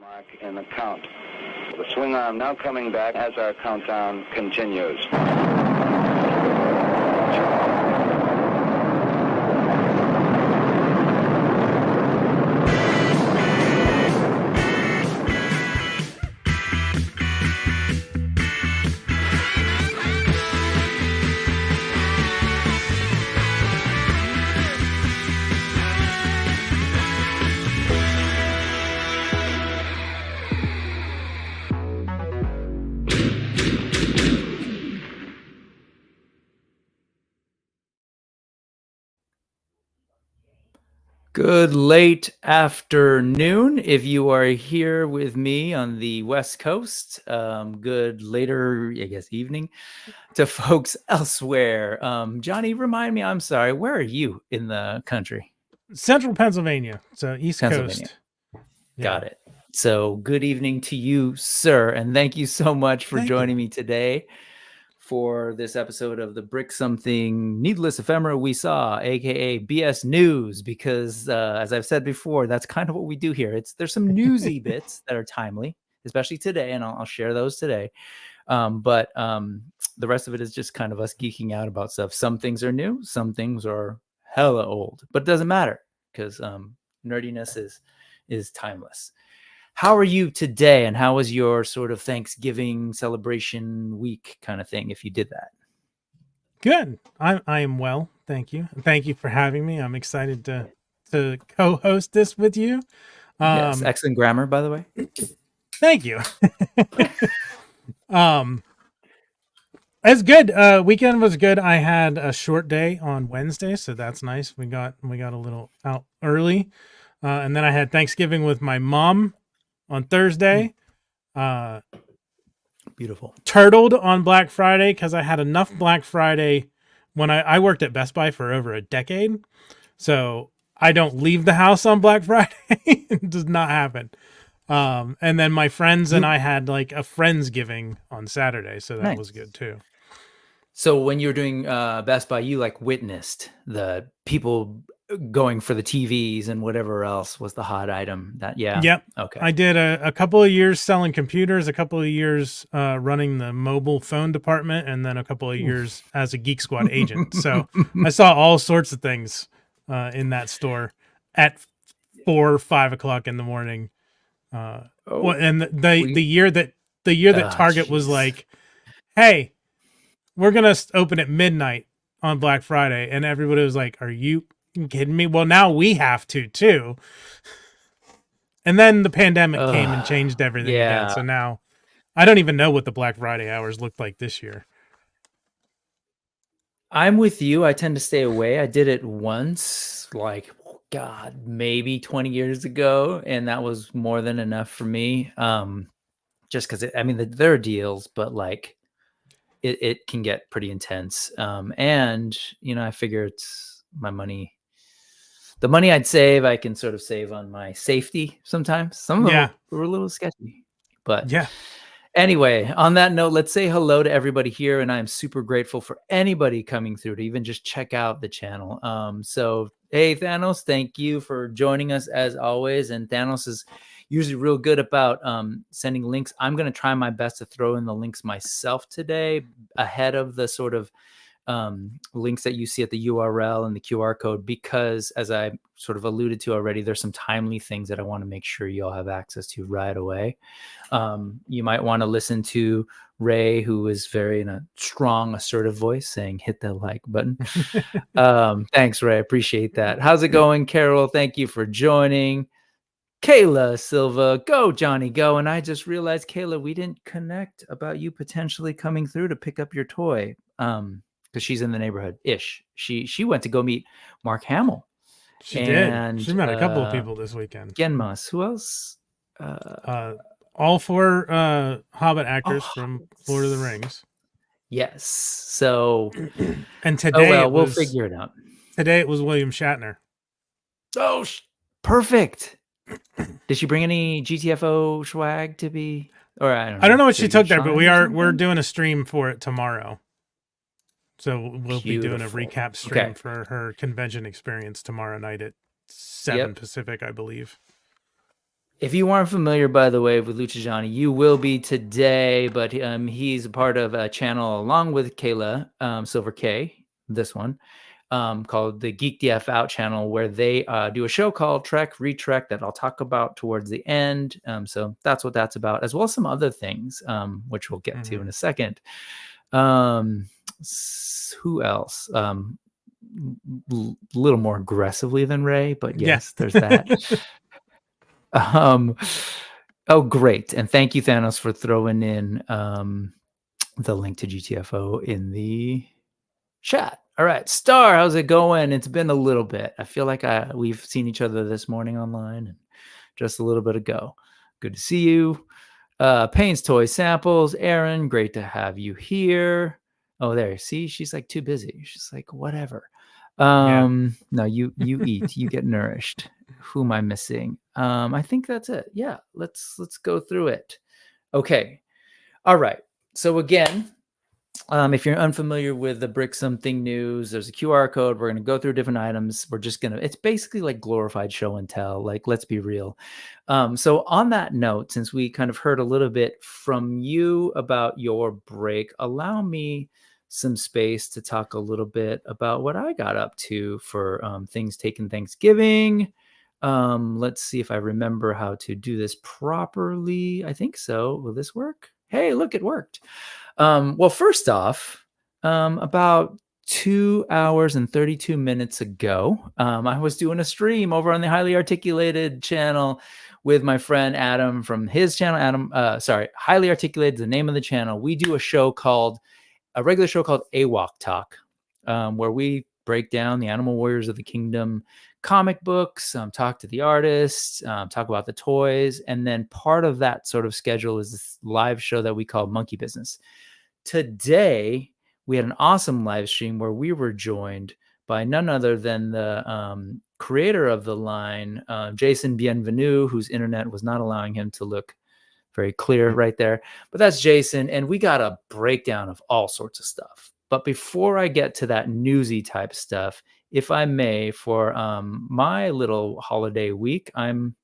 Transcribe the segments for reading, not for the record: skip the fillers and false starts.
Mark in the count. The swing arm now coming back as our countdown continues. Good late afternoon if you are here with me on the West Coast. Good later, I guess, evening to folks elsewhere. Johnny, remind me, I'm sorry, where are you in the country? Central Pennsylvania, so East Pennsylvania. Coast. Got it. So good evening to you, sir, and thank you so much for joining me today for this episode of the Brick Something Needless Ephemera We Saw, aka BS News, because as I've said before, that's kind of what we do here. There's some newsy bits that are timely, especially today, and I'll share those today. But the rest of it is just kind of us geeking out about stuff. Some things are new, some things are hella old, but it doesn't matter because nerdiness is timeless. How are you today, and how was your sort of Thanksgiving celebration week kind of thing, if you did that? Good. I am well, thank you. Thank you for having me. I'm excited to co-host this with you. Yes, excellent grammar, by the way. Thank you. It's good. Weekend was good. I had a short day on Wednesday, so that's nice. We got a little out early, and then I had Thanksgiving with my mom on Thursday. Beautiful. Turtled on Black Friday because I had enough Black Friday when I worked at Best Buy for over a decade. So I don't leave the house on Black Friday. It does not happen. And then my friends and I had like a Friendsgiving on Saturday. So that was good too. So when you were doing Best Buy, you like witnessed the people going for the TVs and whatever else was the hot item. Yep. Okay. I did a couple of years selling computers, a couple of years running the mobile phone department, and then a couple of years as a Geek Squad agent. So I saw all sorts of things in that store at 4 or 5 o'clock in the morning. And the year that Target was like, "Hey, we're gonna open at midnight on Black Friday," and everybody was like, "Are you kidding me?" Well, now we have to too. And then the pandemic came and changed everything again. So now I don't even know what the Black Friday hours looked like this year. I'm with you. I tend to stay away. I did it once, like, God, maybe 20 years ago, and that was more than enough for me. Just because, there are deals, but like, it can get pretty intense. And, I figure it's my money. The money I'd save, I can sort of save on my safety sometimes. Some of them were a little sketchy. But anyway, on that note, let's say hello to everybody here. And I'm super grateful for anybody coming through to even just check out the channel. So, hey, Thanos, thank you for joining us as always. And Thanos is usually real good about sending links. I'm going to try my best to throw in the links myself today ahead of the sort of links that you see at the URL and the QR code, because as I sort of alluded to already, there's some timely things that I want to make sure you all have access to right away. You might want to listen to Ray, who is very in a strong, assertive voice saying, hit that like button. Thanks, Ray. Appreciate that. How's it going, Carol? Thank you for joining. Kayla Silva, go Johnny, go. And I just realized, Kayla, we didn't connect about you potentially coming through to pick up your toy. Because she's in the neighborhood-ish. She went to go meet Mark Hamill. She did. She met a couple of people this weekend. Genmas. Who else? All 4 Hobbit actors from Lord of the Rings. Yes. So, and today we'll figure it out. Today it was William Shatner. Oh, perfect. Did she bring any GTFO swag to be? Or I don't know what she took there, but we're doing a stream for it tomorrow. So we'll be doing a recap stream for her convention experience tomorrow night at 7 Pacific, I believe. If you aren't familiar, by the way, with Lucha Johnny, you will be today. But he's a part of a channel along with Kayla Silver K, this one, called the Geek DF Out channel, where they do a show called Trek Retrek that I'll talk about towards the end. So that's what that's about, as well as some other things, which we'll get to in a second. Who else? Little more aggressively than Ray, but yes, there's that. Oh, great. And thank you, Thanos, for throwing in the link to GTFO in the chat. All right, Star, how's it going? It's been a little bit. I feel like we've seen each other this morning online and just a little bit ago. Good to see you. Payne's Toy Samples, Aaron, great to have you here. Oh, there. See, she's like too busy. She's like, whatever. No, you eat, you get nourished. Who am I missing? I think that's it. Yeah, let's go through it. Okay. All right. So again, if you're unfamiliar with the Brick Something News, there's a QR code. We're going to go through different items. We're just going to, it's basically like glorified show and tell. Like, let's be real. So on that note, since we kind of heard a little bit from you about your break, allow me some space to talk a little bit about what I got up to for things taken Thanksgiving. Let's see if I remember how to do this properly. I think so. Will this work? Hey, look, it worked. Well, first off, about 2 hours and 32 minutes ago, I was doing a stream over on the Highly Articulated channel with my friend Adam from his channel. Highly Articulated is the name of the channel. We do a regular show called AWOC Talk, where we break down the Animal Warriors of the Kingdom comic books, talk to the artists, talk about the toys. And then part of that sort of schedule is this live show that we call Monkey Business. Today, we had an awesome live stream where we were joined by none other than the creator of the line, Jason Bienvenu, whose internet was not allowing him to look very clear right there. But that's Jason, and we got a breakdown of all sorts of stuff. But before I get to that newsy type stuff, if I may, for my little holiday week, I'm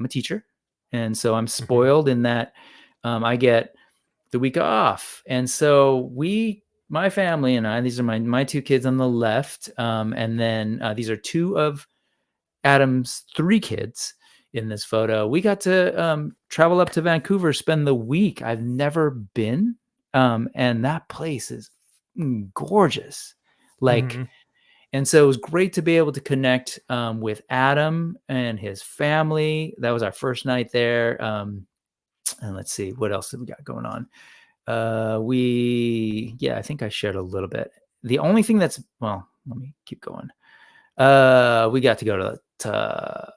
a teacher, and so I'm spoiled in that I get the week off. And so my family and I, these are my two kids on the left, and then these are two of Adam's three kids in this photo. We got to travel up to Vancouver, spend the week. I've never been, and that place is gorgeous. And so it was great to be able to connect with Adam and his family. That was our first night there. And let's see, what else have we got going on? I think I shared a little bit. The only thing let me keep going. We got to go to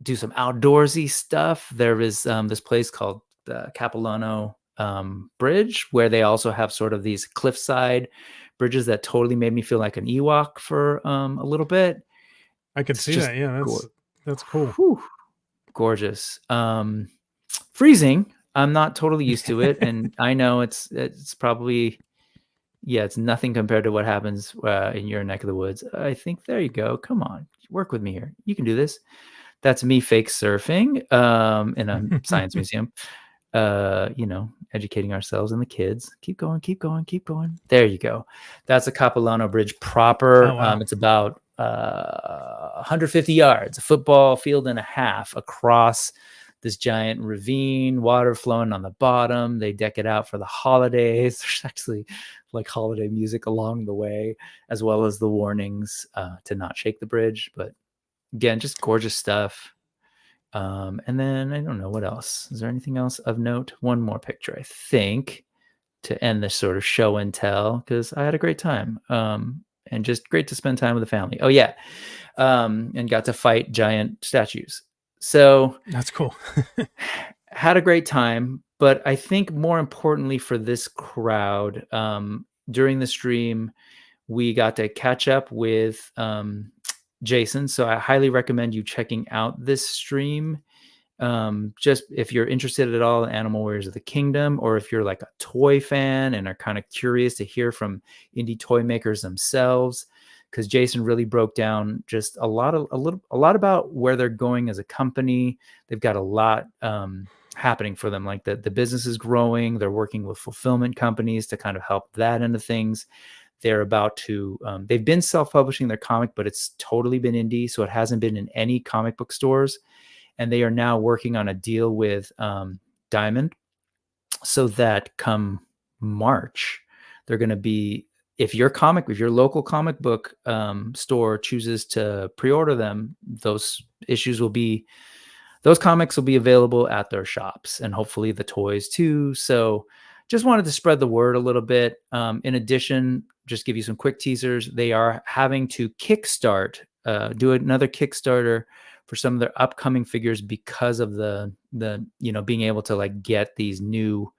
do some outdoorsy stuff. There is this place called the Capilano Bridge, where they also have sort of these cliffside bridges that totally made me feel like an Ewok for a little bit. I could see that. Yeah, that's cool. Whew, gorgeous. Freezing. I'm not totally used to it, and I know it's probably, it's nothing compared to what happens in your neck of the woods. I think there you go. Come on, work with me here. You can do this. That's me fake surfing in a science museum. Educating ourselves and the kids. Keep going. There you go. That's a Capilano Bridge proper. Oh, wow. It's about 150 yards, a football field and a half across this giant ravine, water flowing on the bottom. They deck it out for the holidays. There's actually like holiday music along the way, as well as the warnings to not shake the bridge. But again, just gorgeous stuff. And then I don't know what else. Is there anything else of note? One more picture, I think, to end this sort of show and tell, because I had a great time. And just great to spend time with the family. Oh yeah. And got to fight giant statues. So that's cool. Had a great time. But I think more importantly for this crowd, during the stream, we got to catch up with Jason. So I highly recommend you checking out this stream. Just if you're interested at all in Animal Warriors of the Kingdom, or if you're like a toy fan and are kind of curious to hear from indie toy makers themselves, because Jason really broke down just a lot about where they're going as a company. They've got a lot happening for them. Like the business is growing. They're working with fulfillment companies to kind of help that into things. They're about to, they've been self-publishing their comic, but it's totally been indie. So it hasn't been in any comic book stores. And they are now working on a deal with Diamond, so that come March, they're going to be, if your local comic book store chooses to pre-order them, those comics will be available at their shops, and hopefully the toys too. So just wanted to spread the word a little bit. In addition, just give you some quick teasers. They are having to kickstart, do another Kickstarter for some of their upcoming figures because of the being able to like get these new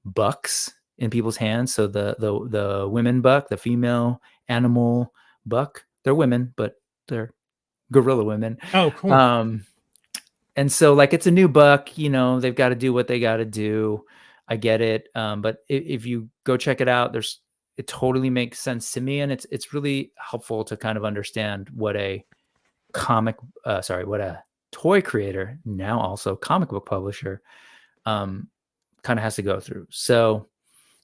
bucks in people's hands. So the women buck, the female animal buck, they're women, but they're gorilla women. Oh, cool. And so like, it's a new buck, they've got to do what they got to do. I get it. But if you go check it out, it totally makes sense to me. And it's really helpful to kind of understand what a toy creator, now also comic book publisher, kind of has to go through. So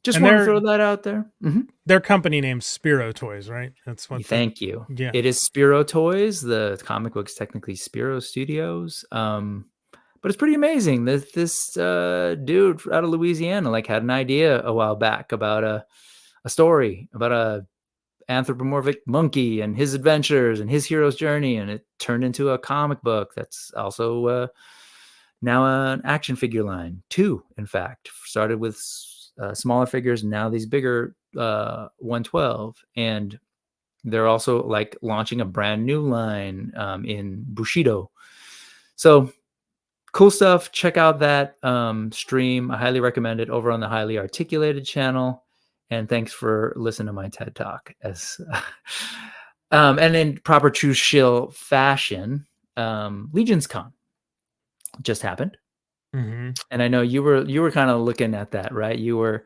just want to throw that out there. Mm-hmm. Their company name's Spiro Toys, right? That's what. Thank you. Yeah, it is Spiro Toys. The comic book's technically Spiro Studios. But it's pretty amazing. This dude out of Louisiana like had an idea a while back about a story about a anthropomorphic monkey and his adventures and his hero's journey, and it turned into a comic book that's also now an action figure line too. In fact, started with smaller figures, now these bigger 112, and they're also like launching a brand new line in Bushido. So cool stuff. Check out that stream. I highly recommend it, over on the Highly Articulated channel. And thanks for listening to my TED Talk. And in proper true shill fashion, Legions Con just happened. Mm-hmm. And I know you were kind of looking at that, right? You were.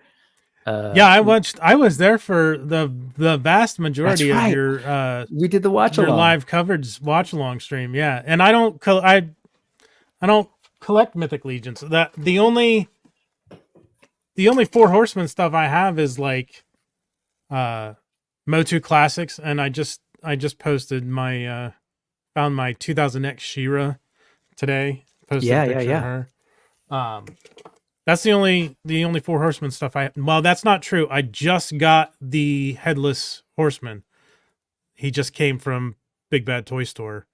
I was there for the vast majority of your. We did the watch along, your live coverage watch along stream. Yeah, and I don't collect Mythic Legions. That the only Four Horsemen stuff I have is like Motu Classics, and I just posted my found my 2000X She-Ra today. Posted a picture of her. That's the only Four Horsemen stuff I have. Well, that's not true. I just got the Headless Horseman. He just came from Big Bad Toy Store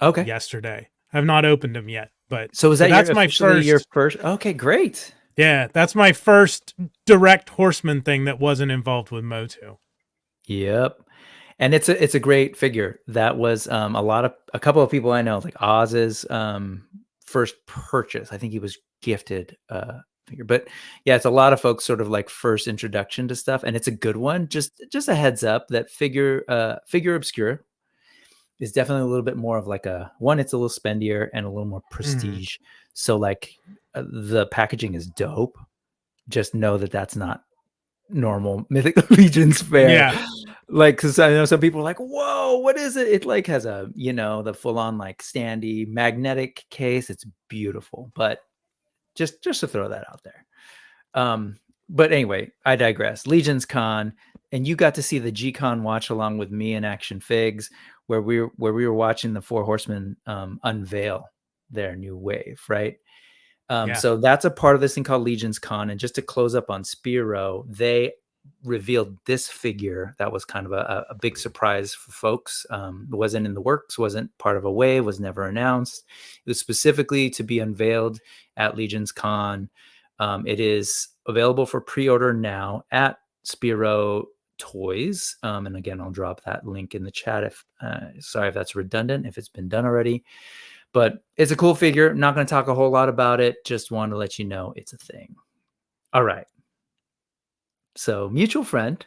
yesterday. I have not opened him yet, but that's my first. Okay, great. Yeah, that's my first direct Horseman thing that wasn't involved with Motu. Yep. And it's a great figure. That was a couple of people I know, like Oz's first purchase. I think he was gifted figure. But yeah, it's a lot of folks sort of like first introduction to stuff, and it's a good one. Just a heads up that figure obscura is definitely a little bit more of like it's a little spendier and a little more prestige. So like the packaging is dope. Just know that that's not normal Mythic Legions fare. Yeah. Like, because I know some people are like, whoa, what is it? It like has a, the full on like standy magnetic case. It's beautiful, but just to throw that out there. But anyway, I digress. Legions Con, and you got to see the G-Con watch along with me and Action Figs, where we were watching the Four Horsemen unveil their new wave, right? So that's a part of this thing called Legions Con. And just to close up on Spiro, they revealed this figure that was kind of a big surprise for folks. It wasn't in the works, wasn't part of a wave, was never announced. It was specifically to be unveiled at Legions Con. It is available for pre-order now at Spiro Toys. And again, I'll drop that link in the chat. Sorry if that's redundant, if it's been done already. But it's a cool figure. Not going to talk a whole lot about it. Just want to let you know it's a thing. All right. So mutual friend,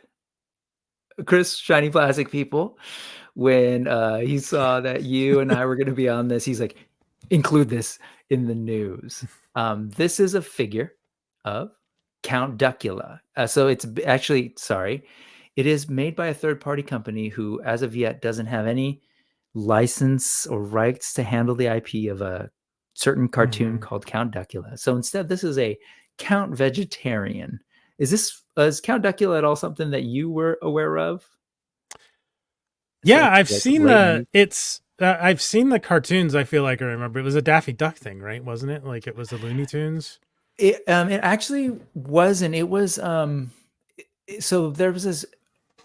Chris, Shiny Plastic People, when he saw that you and I were going to be on this, he's like, include this in the news. This is a figure of Count Duckula. So it's actually, It is made by a third-party company who, as of yet, doesn't have any license or rights to handle the IP of a certain cartoon called Count Duckula. So instead, this is a Count Vegetarian. Is Count Duckula at all something that you were aware of? Yeah, I've seen I've seen the cartoons. I feel like I remember it was a Daffy Duck thing, right? Wasn't it? Like it was the Looney Tunes. It actually wasn't. It was so there was this,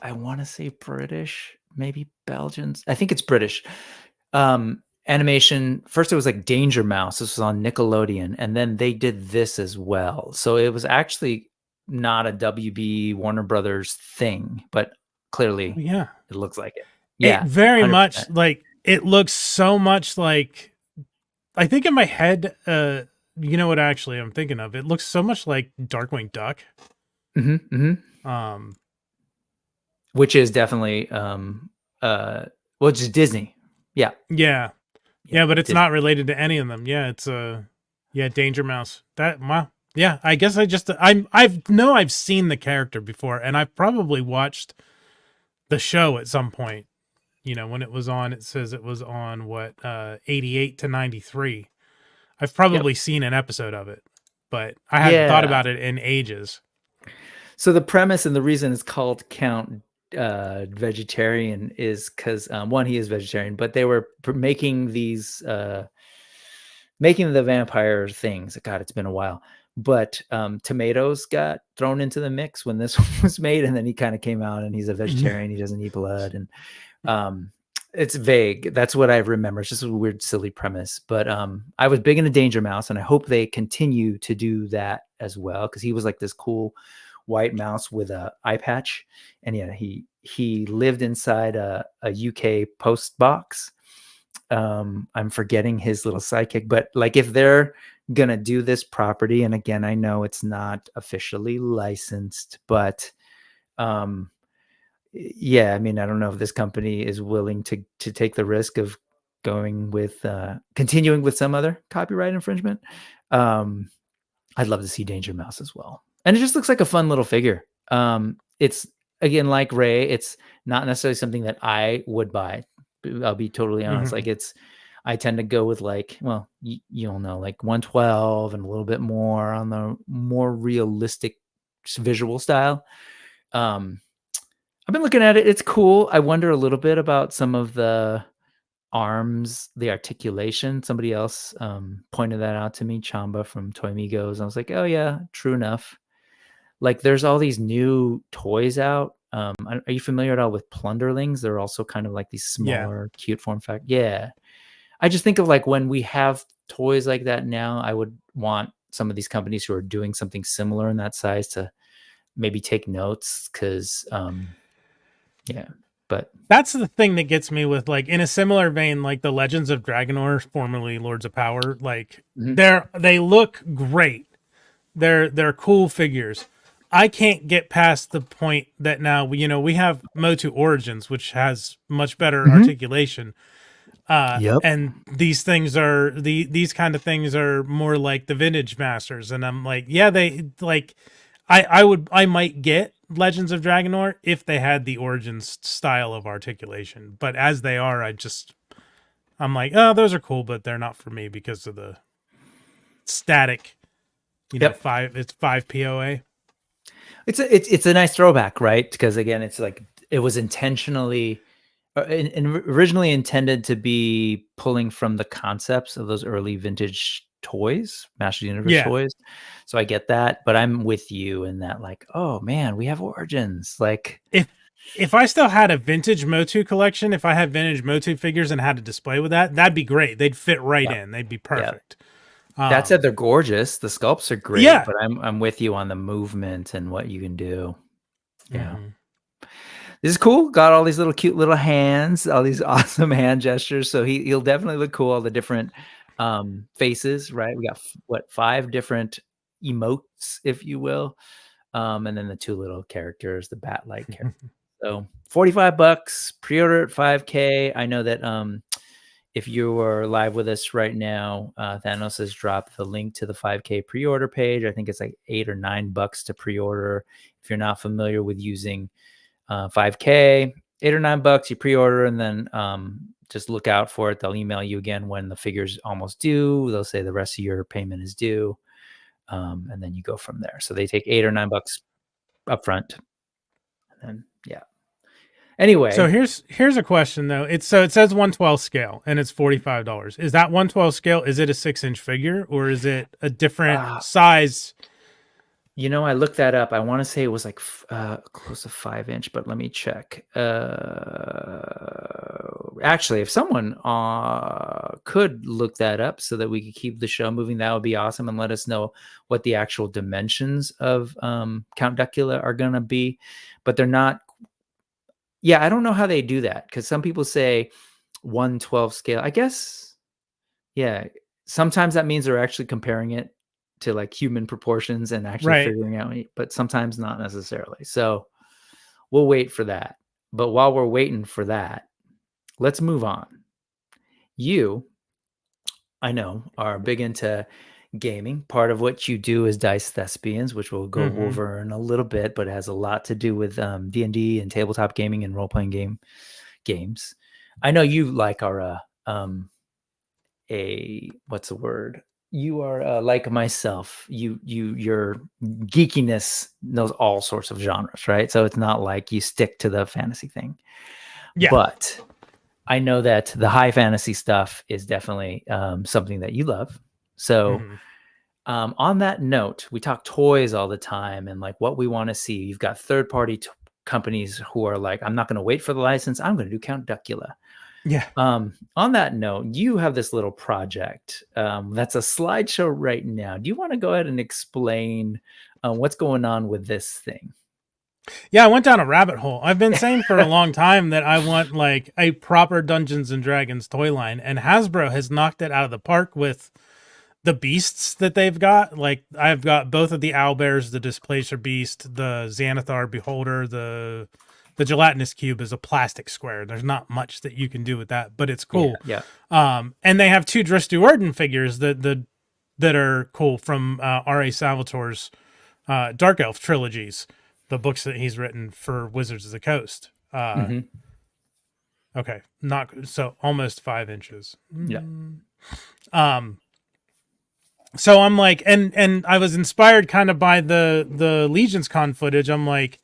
I want to say British, maybe Belgians. I think it's British. Animation. First it was like Danger Mouse. This was on Nickelodeon, and then they did this as well. So it was actually not a WB Warner Brothers thing, but clearly it looks like it. Yeah. It very 100%. much like it looks so much like, I think in my head, you know what actually I'm thinking of? It looks so much like Darkwing Duck. Which is definitely which is Disney. Yeah. Yeah, but it's not related to any of them. Yeah, it's Danger Mouse. Wow. Yeah, I guess I've seen the character before, and I've probably watched the show at some point. You know, when it was on, it says it was on 88 to 93. I've probably seen an episode of it, but I hadn't thought about it in ages. So the premise and the reason it's called Count Vegetarian is because one, he is vegetarian, but they were making these making the vampire things. God, it's been a while. But tomatoes got thrown into the mix when this one was made, and then he kind of came out and he's a vegetarian. He doesn't eat blood, and it's vague. That's what I remember. It's just a weird, silly premise. But I was big into Danger Mouse, and I hope they continue to do that as well, because he was like this cool white mouse with a eye patch, and he lived inside a UK post box. I'm forgetting his little sidekick, but like if they're gonna do this property, and again, I know it's not officially licensed, but yeah, I mean, I don't know if this company is willing to take the risk of going with continuing with some other copyright infringement. I'd love to see Danger Mouse as well, and it just looks like a fun little figure. It's, again, like Ray, it's not necessarily something that I would buy. I'll be totally honest. Like I tend to go with like, well, you'll know, like 112 and a little bit more on the more realistic visual style. I've been looking at it. It's cool. I wonder a little bit about some of the arms, the articulation. Somebody else pointed that out to me, Chamba from Toy Migos. I was like, oh yeah, true enough. Like there's all these new toys out. Are you familiar at all with Plunderlings? They're also kind of like these smaller, cute form factor. Yeah. I just think of like when we have toys like that now, I would want some of these companies who are doing something similar in that size to maybe take notes, because but that's the thing that gets me with, like, in a similar vein, like the Legends of Dragonor, formerly Lords of Power, like they look great. They're cool figures. I can't get past the point that now we have Motu Origins, which has much better articulation. And these things are these kind of things are more like the Vintage Masters, and I'm like, yeah, they like I might get Legends of Dragonor if they had the Origins style of articulation, but as they are, I'm like, oh, those are cool, but they're not for me because of the static. It's 5 POA. It's a nice throwback, right? Because again, it's like it was intentionally and originally intended to be pulling from the concepts of those early vintage toys, Masters of the Universe toys. So I get that, but I'm with you in that, like, oh man, we have Origins. Like if I still had a vintage Motu collection, if I had vintage Motu figures and had a display with that'd be great. They'd fit right in. They'd be perfect. That said, they're gorgeous. The sculpts are great, but I'm with you on the movement and what you can do. Yeah. This is cool. Got all these little cute little hands, all these awesome hand gestures. So he'll definitely look cool. All the different faces, right? We got 5 different emotes, if you will. And then the 2 little characters, the bat-like characters. So $45, pre-order at $5K. I know that if you are live with us right now, Thanos has dropped the link to the 5K pre-order page. I think it's like $8 or $9 to pre-order. If you're not familiar with using 5K, $8 or $9. You pre-order, and then just look out for it. They'll email you again when the figure's almost due. They'll say the rest of your payment is due, and then you go from there. So they take $8 or $9 up front, and then Anyway, so here's a question though. It says 1/12 scale and it's $45. Is that 1/12 scale? Is it a 6-inch figure or is it a different size? I looked that up. I want to say it was like close to 5-inch, but let me check. Actually, if someone could look that up so that we could keep the show moving, that would be awesome, and let us know what the actual dimensions of Count Duckula are going to be. But they're not. Yeah, I don't know how they do that, because some people say 1/12 scale. I guess, yeah. Sometimes that means they're actually comparing it to like human proportions and actually figuring out, but sometimes not necessarily. So we'll wait for that. But while we're waiting for that, let's move on. You, I know, are big into gaming. Part of what you do is Dice Thespians, which we'll go over in a little bit, but it has a lot to do with D&D and tabletop gaming and role-playing games. I know you like our what's the word? You are like myself. Your geekiness knows all sorts of genres, right? So it's not like you stick to the fantasy thing. Yeah. But I know that the high fantasy stuff is definitely something that you love. So on that note, we talk toys all the time and like what we want to see. You've got third-party companies who are like, I'm not going to wait for the license. I'm going to do Count Duckula. Yeah. On that note, you have this little project that's a slideshow right now. Do you want to go ahead and explain what's going on with this thing? Yeah, I went down a rabbit hole. I've been saying for a long time that I want like a proper Dungeons and Dragons toy line, and Hasbro has knocked it out of the park with the beasts that they've got. Like I've got both of the owlbears, the Displacer Beast, the Xanathar Beholder, the gelatinous cube is a plastic square. There's not much that you can do with that, but it's cool. Yeah. And they have 2 Dristu-Orden figures that are cool from R.A. Salvatore's Dark Elf trilogies, the books that he's written for Wizards of the Coast. Okay, so almost 5 inches. Yeah. So I'm like, and I was inspired kind of by the Legions Con footage. I'm like,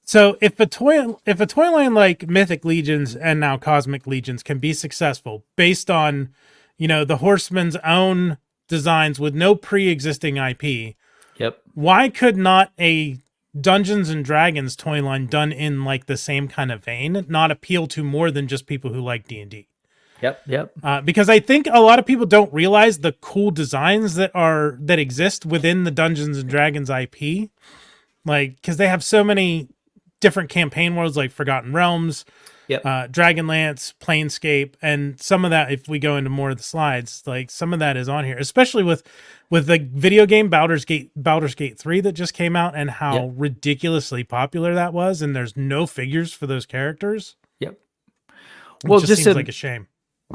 so if a toy line like Mythic Legions and now Cosmic Legions can be successful based on, the Horsemen's own designs with no pre-existing IP, why could not a Dungeons and Dragons toy line done in like the same kind of vein not appeal to more than just people who like D&D? Yep. Because I think a lot of people don't realize the cool designs that exist within the Dungeons and Dragons IP, like because they have so many different campaign worlds like Forgotten Realms, Dragonlance, Planescape, and some of that, if we go into more of the slides, like some of that is on here, especially with the video game Baldur's Gate 3 that just came out and how ridiculously popular that was, and there's no figures for those characters. Well, just seems like a shame.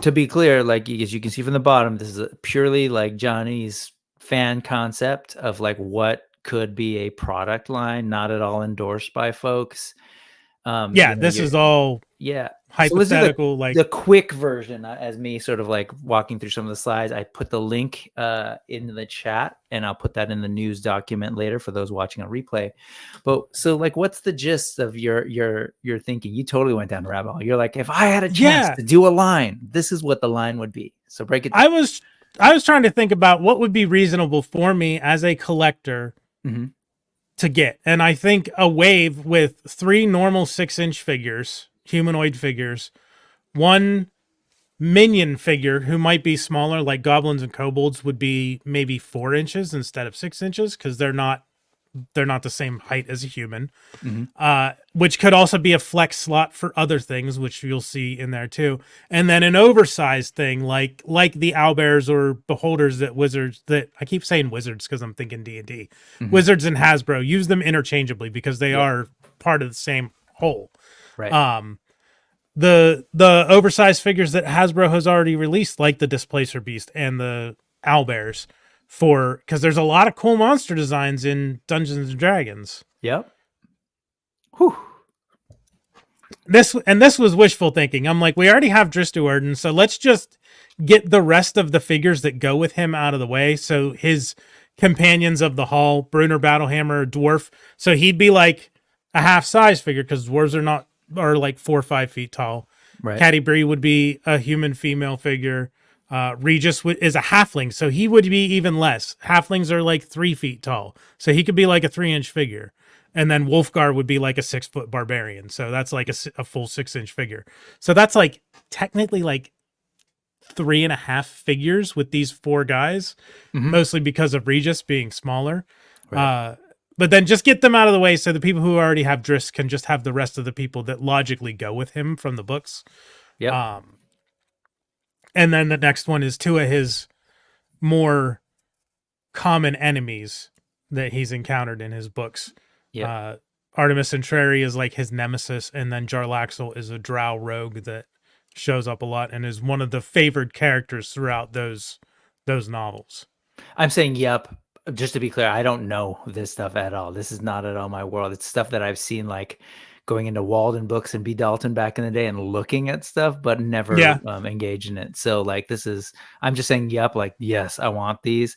To be clear, like as you can see from the bottom, this is a purely like Johnny's fan concept of like what could be a product line, not at all endorsed by folks. This is all hypothetical. So the quick version, as me sort of like walking through some of the slides. I put the link in the chat, and I'll put that in the news document later for those watching on replay. But so like, what's the gist of your thinking? You totally went down a rabbit hole. You're like, if I had a chance to do a line, this is what the line would be. So break it down. I was trying to think about what would be reasonable for me as a collector to get. And I think a wave with 3 normal 6-inch figures, humanoid figures, 1 minion figure who might be smaller, like goblins and kobolds, would be maybe 4 inches instead of 6 inches because they're not the same height as a human, which could also be a flex slot for other things, which you'll see in there too. And then an oversized thing like the owlbears or beholders that Wizards, that I keep saying Wizards because I'm thinking D&D, Wizards and Hasbro use them interchangeably because they are part of the same whole. Right. The oversized figures that Hasbro has already released, like the Displacer Beast and the owlbears, because there's a lot of cool monster designs in Dungeons and Dragons. Yep. Whew. this was wishful thinking. I'm like, we already have Drizzt Do'Urden, so let's just get the rest of the figures that go with him out of the way. So his companions of the hall, Brunner Battlehammer, dwarf. So he'd be like a half size figure because dwarves are like 4 or 5 feet tall. Right. Caddy Bree would be a human female figure. Regis is a halfling, so he would be even less. Halflings are like 3 feet tall, so he could be like a 3-inch figure. And then Wolfgar would be like a 6-foot barbarian, so that's like a full 6-inch figure. So that's like technically like 3.5 figures with these 4 guys, mostly because of Regis being smaller. Right. But then just get them out of the way so the people who already have Drizzt can just have the rest of the people that logically go with him from the books. Yeah. And then the next one is 2 of his more common enemies that he's encountered in his books. Yeah. Artemis Entreri is like his nemesis, and then Jarlaxle is a drow rogue that shows up a lot and is one of the favored characters throughout those novels. I'm saying yep. Just to be clear, I don't know this stuff at all. This is not at all my world. It's stuff that I've seen, like going into Walden Books and B. Dalton back in the day and looking at stuff, but never engaged in it. So like I'm just saying yep, like yes, I want these.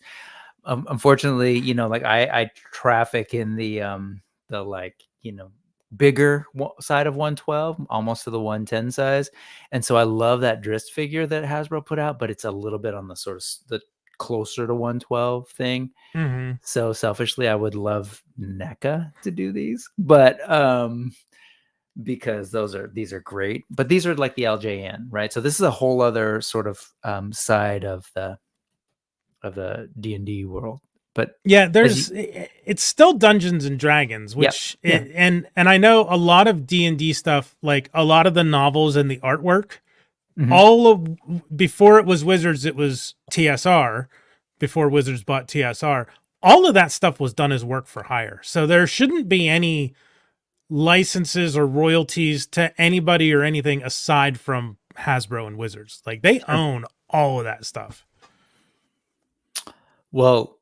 Unfortunately, like I traffic in the like, bigger side of 112, almost to the 110 size. And so I love that Drizzt figure that Hasbro put out, but it's a little bit on the sort of the closer to 112 thing. So selfishly, I would love NECA to do these, but because these are great, but these are like the LJN, right? So this is a whole other sort of side of the D&D world. But yeah, it's still Dungeons and Dragons, which and I know a lot of D&D stuff, like a lot of the novels and the artwork, before it was Wizards, it was TSR, before Wizards bought TSR, all of that stuff was done as work for hire. So there shouldn't be any licenses or royalties to anybody or anything aside from Hasbro and Wizards. Like they own all of that stuff. Well,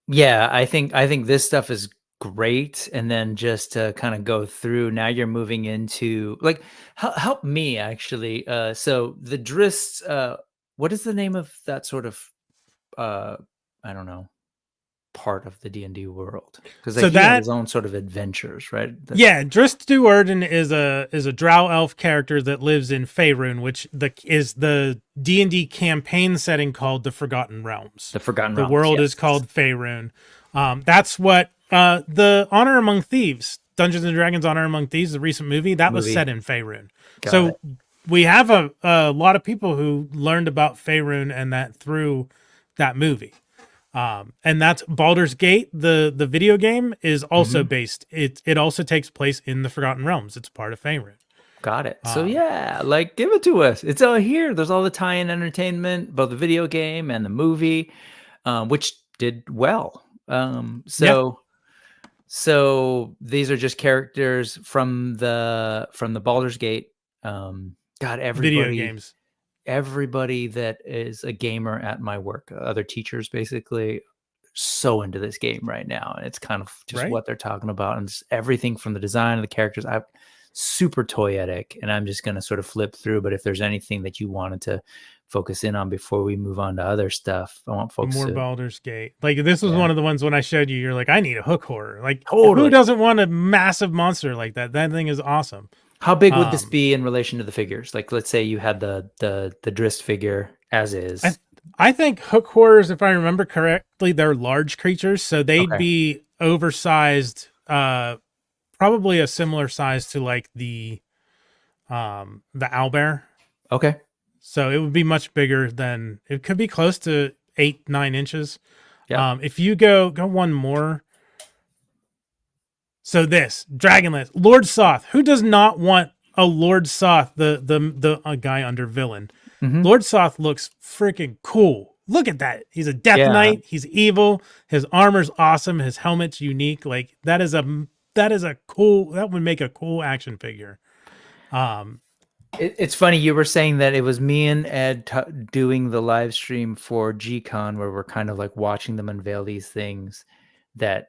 yeah, I think this stuff is great. And then just to kind of go through, now you're moving into like, help me actually. So the Drizzt, what is the name of that sort of, I don't know, part of the D&D world? Because he had his own sort of adventures, right? Drizzt Do'Urden is a drow elf character that lives in Freiren, which is the D&D campaign setting called the Forgotten Realms. The world is called Freiren. That's what the Honor Among Thieves, Dungeons and Dragons Honor Among Thieves, the recent movie, was set in Freiren. So we have a lot of people who learned about Freiren and that through that movie. And that's Baldur's Gate, the video game, is also based. It also takes place in the Forgotten Realms. It's part of Freiren. Got it. So yeah, like give it to us. It's all here. There's all the tie-in entertainment, both the video game and the movie, which did well. So these are just characters from the Baldur's Gate. Video games. Everybody that is a gamer at my work, other teachers basically, so into this game right now. And it's kind of just what they're talking about. And everything from the design of the characters, I'm super toyetic, and I'm just going to sort of flip through. But if there's anything that you wanted to focus in on before we move on to other stuff, I want folks more Baldur's Gate. Like this was one of the ones when I showed you, you're like, I need a hook horror. Like totally. Who doesn't want a massive monster like that? That thing is awesome. How big would this be in relation to the figures? Like, let's say you had the Drizzt figure as is. I think hook horrors, if I remember correctly, they're large creatures, so they'd be oversized, probably a similar size to like the owlbear. Okay. So it would be much bigger than, it could be close to 8-9 inches. Yeah. If you go one more. So this Dragonlance, Lord Soth. Who does not want a Lord Soth? The guy under villain. Lord Soth looks freaking cool. Look at that. He's a Death Knight. He's evil. His armor's awesome. His helmet's unique. Like that would make a cool action figure. It's funny you were saying that it was me and Ed doing the live stream for G-Con, where we're kind of like watching them unveil these things that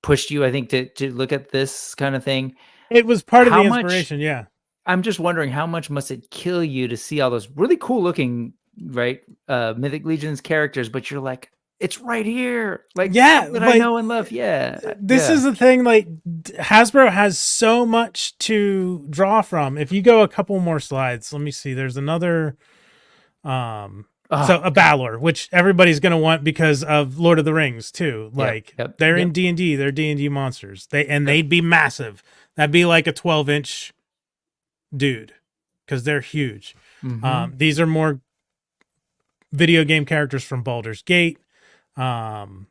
pushed you, I think, to look at this kind of thing. It was part of the How much- inspiration. Yeah. I'm just wondering, how much must it kill you to see all those really cool looking, right, Mythic Legions characters, but you're like, it's right here, like Yeah, that like, I know and love. Yeah, This yeah. is the thing. Like, Hasbro has so much to draw from. If you go a couple more slides, let me see. There's another. So a Balor, which everybody's going to want because of Lord of the Rings too. Like they're in D&D, they're D&D monsters. They'd be massive. That'd be like a 12-inch dude because they're huge. These are more video game characters from Baldur's Gate. Still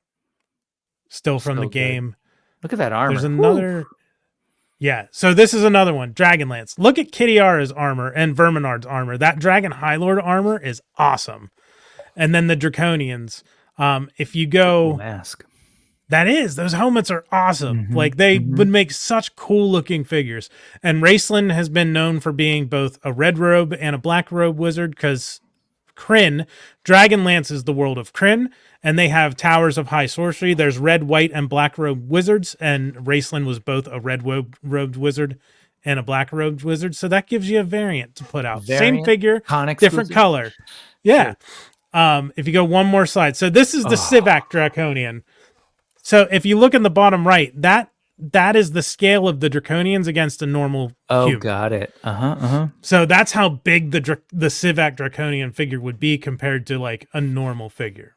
from the game. Look at that armor. There's another. Yeah, so this is another one, Dragonlance. Look at Kitiara's armor and Verminard's armor. That Dragon High Lord armor is awesome. And then the Draconians. If you go... mask. Those helmets are awesome. Like, they would make such cool-looking figures. And Raceland has been known for being both a red robe and a black robe wizard, because Kryn, Dragonlance is the world of Kryn, and they have towers of high sorcery. There's red, white, and black robe wizards, and Raceland was both a red robed wizard and a black robed wizard. So that gives you a variant to put out. Same figure, different color. Yeah. Sure. If you go one more slide. So this is the Sivak Draconian. So if you look in the bottom right, that is the scale of the Draconians against a normal human. Got it. So that's how big the Sivak Draconian figure would be compared to like a normal figure.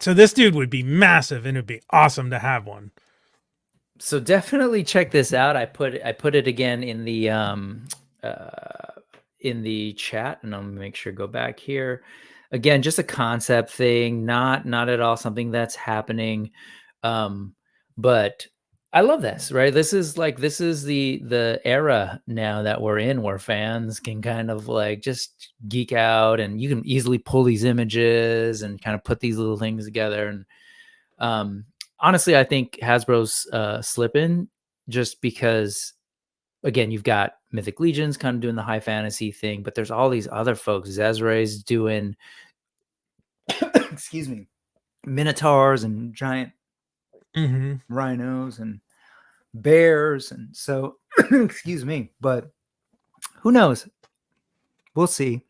So this dude would be massive, and it'd be awesome to have one. So definitely check this out. I put it again in the chat, and I'm gonna make sure go back here. Again, just a concept thing, not at all something that's happening. But I love this, right? This is the era now that we're in, where fans can kind of like just geek out, and you can easily pull these images and kind of put these little things together. And honestly, I think Hasbro's slipping, just because, again, you've got Mythic Legions kind of doing the high fantasy thing, but there's all these other folks. Zezre's doing, excuse me, Minotaurs and giant rhinos and bears, and so excuse me, but who knows? We'll see.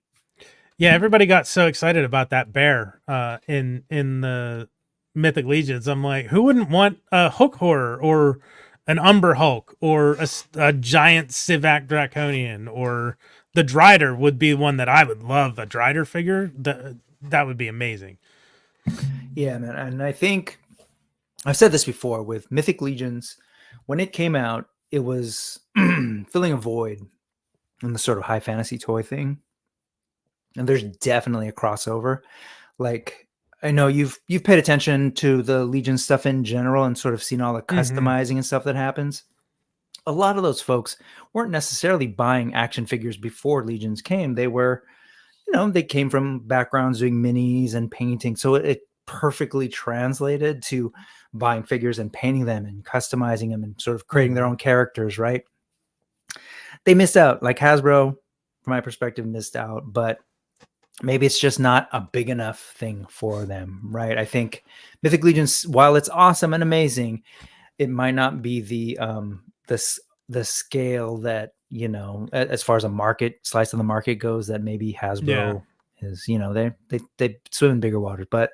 Yeah, everybody got so excited about that bear in the Mythic Legions. I'm like, who wouldn't want a Hook Horror or an Umber Hulk or a giant Sivak Draconian? Or the Drider would be one that I would love. A Drider figure, that would be amazing. Yeah, man. And I think I've said this before with Mythic Legions. When it came out, it was filling a void in the sort of high fantasy toy thing. And there's definitely a crossover. Like, I know you've paid attention to the Legion stuff in general and sort of seen all the customizing and stuff that happens. A lot of those folks weren't necessarily buying action figures before Legions came. They were, they came from backgrounds doing minis and painting. So it perfectly translated to buying figures and painting them and customizing them and sort of creating their own characters, right? They missed out. Like Hasbro, from my perspective, missed out, but maybe it's just not a big enough thing for them, right? I think Mythic Legions, while it's awesome and amazing, it might not be the scale that, as far as a slice of the market goes, that maybe Hasbro is. They swim in bigger waters. But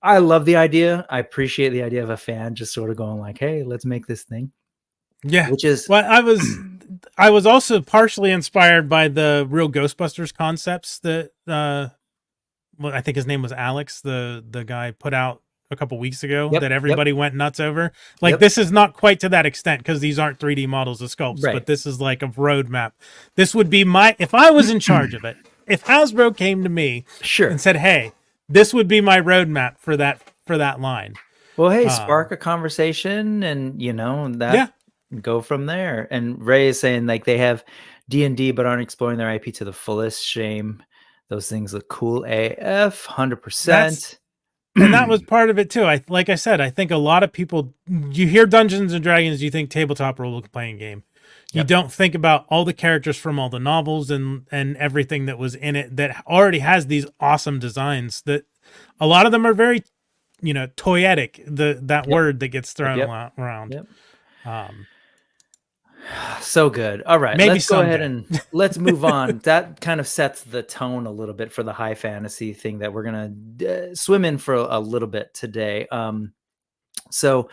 I love the idea. I appreciate the idea of a fan just sort of going like, hey, let's make this thing. Yeah. Which is well, I was also partially inspired by the real Ghostbusters concepts that I think his name was Alex, the guy put out a couple weeks ago that everybody went nuts over. Like, this is not quite to that extent because these aren't 3D models of sculpts, but this is like a roadmap. This would be if I was in charge of it, if Hasbro came to me and said, hey, this would be my roadmap for that line. Well, hey, spark a conversation and, go from there. And Ray is saying like they have D&D but aren't exploring their IP to the fullest. Shame. Those things look cool AF, 100%. And that was part of it too. Like I said, I think a lot of people, you hear Dungeons and Dragons, you think tabletop role-playing game. You don't think about all the characters from all the novels and everything that was in it that already has these awesome designs that a lot of them are very, toyetic, that word that gets thrown around. So good. All right, Maybe let's go ahead someday. and let's move on. That kind of sets the tone a little bit for the high fantasy thing that we're gonna swim in for a little bit today. So,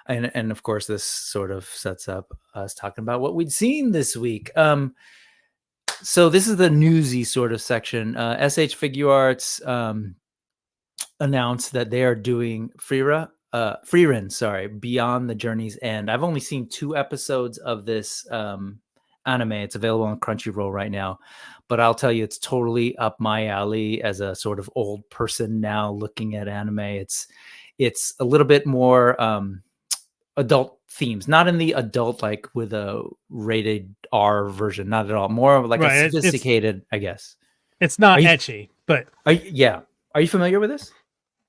and of course, this sort of sets up us talking about what we'd seen this week. So this is the newsy sort of section. SH Figure Arts announced that they are doing Freiren, sorry, Beyond the Journey's End. I've only seen 2 episodes of this anime. It's available on Crunchyroll right now, but I'll tell you, it's totally up my alley as a sort of old person now looking at anime. It's a little bit more adult themes, not in the adult like with a rated R version, not at all. More of like a Right, sophisticated, I guess. It's not Are you, ecchi, but yeah. Are you familiar with this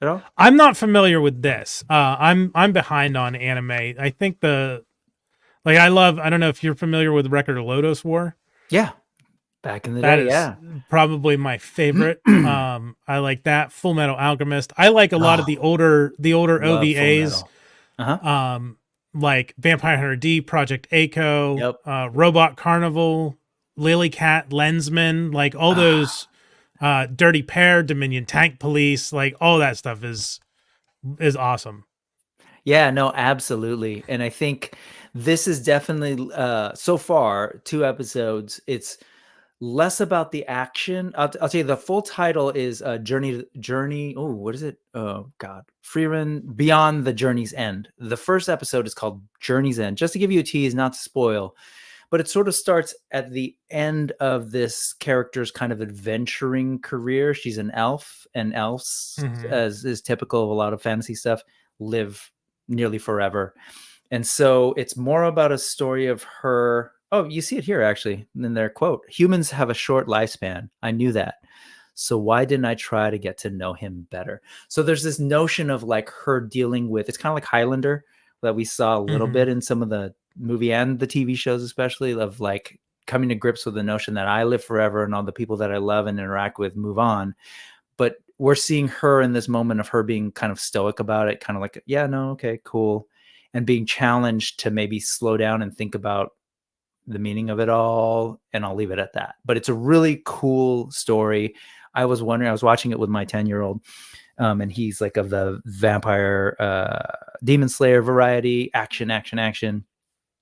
at all? I'm not familiar with this. I'm behind on anime. I think I don't know if you're familiar with Record of Lodoss War. Yeah. Back in the That day, is yeah. probably my favorite. I like that. Full Metal Alchemist. I like a lot of the older OVAs. Like Vampire Hunter D, Project Echo, Robot Carnival, Lily Cat, Lensman, like all those Dirty Pair, Dominion Tank Police, like all that stuff is awesome. Yeah, no, absolutely. And I think this is definitely so far 2 episodes. It's less about the action. I'll tell you, the full title is Journey. Oh, what is it? Oh God, Freiren Beyond the Journey's End. The first episode is called Journey's End. Just to give you a tease, not to spoil, but it sort of starts at the end of this character's kind of adventuring career. She's an elf, and elves, as is typical of a lot of fantasy stuff, live nearly forever. And so it's more about a story of her. Oh, you see it here, actually, in their quote. Humans have a short lifespan. I knew that. So why didn't I try to get to know him better? So there's this notion of like her dealing with, it's kind of like Highlander that we saw a little bit in some of the movie and the TV shows, especially, of like coming to grips with the notion that I live forever and all the people that I love and interact with move on. But we're seeing her in this moment of her being kind of stoic about it, kind of like, yeah, no, okay, cool. And being challenged to maybe slow down and think about the meaning of it all, and I'll leave it at that. But it's a really cool story. I was watching it with my 10-year-old, and he's like of the vampire demon slayer variety, action.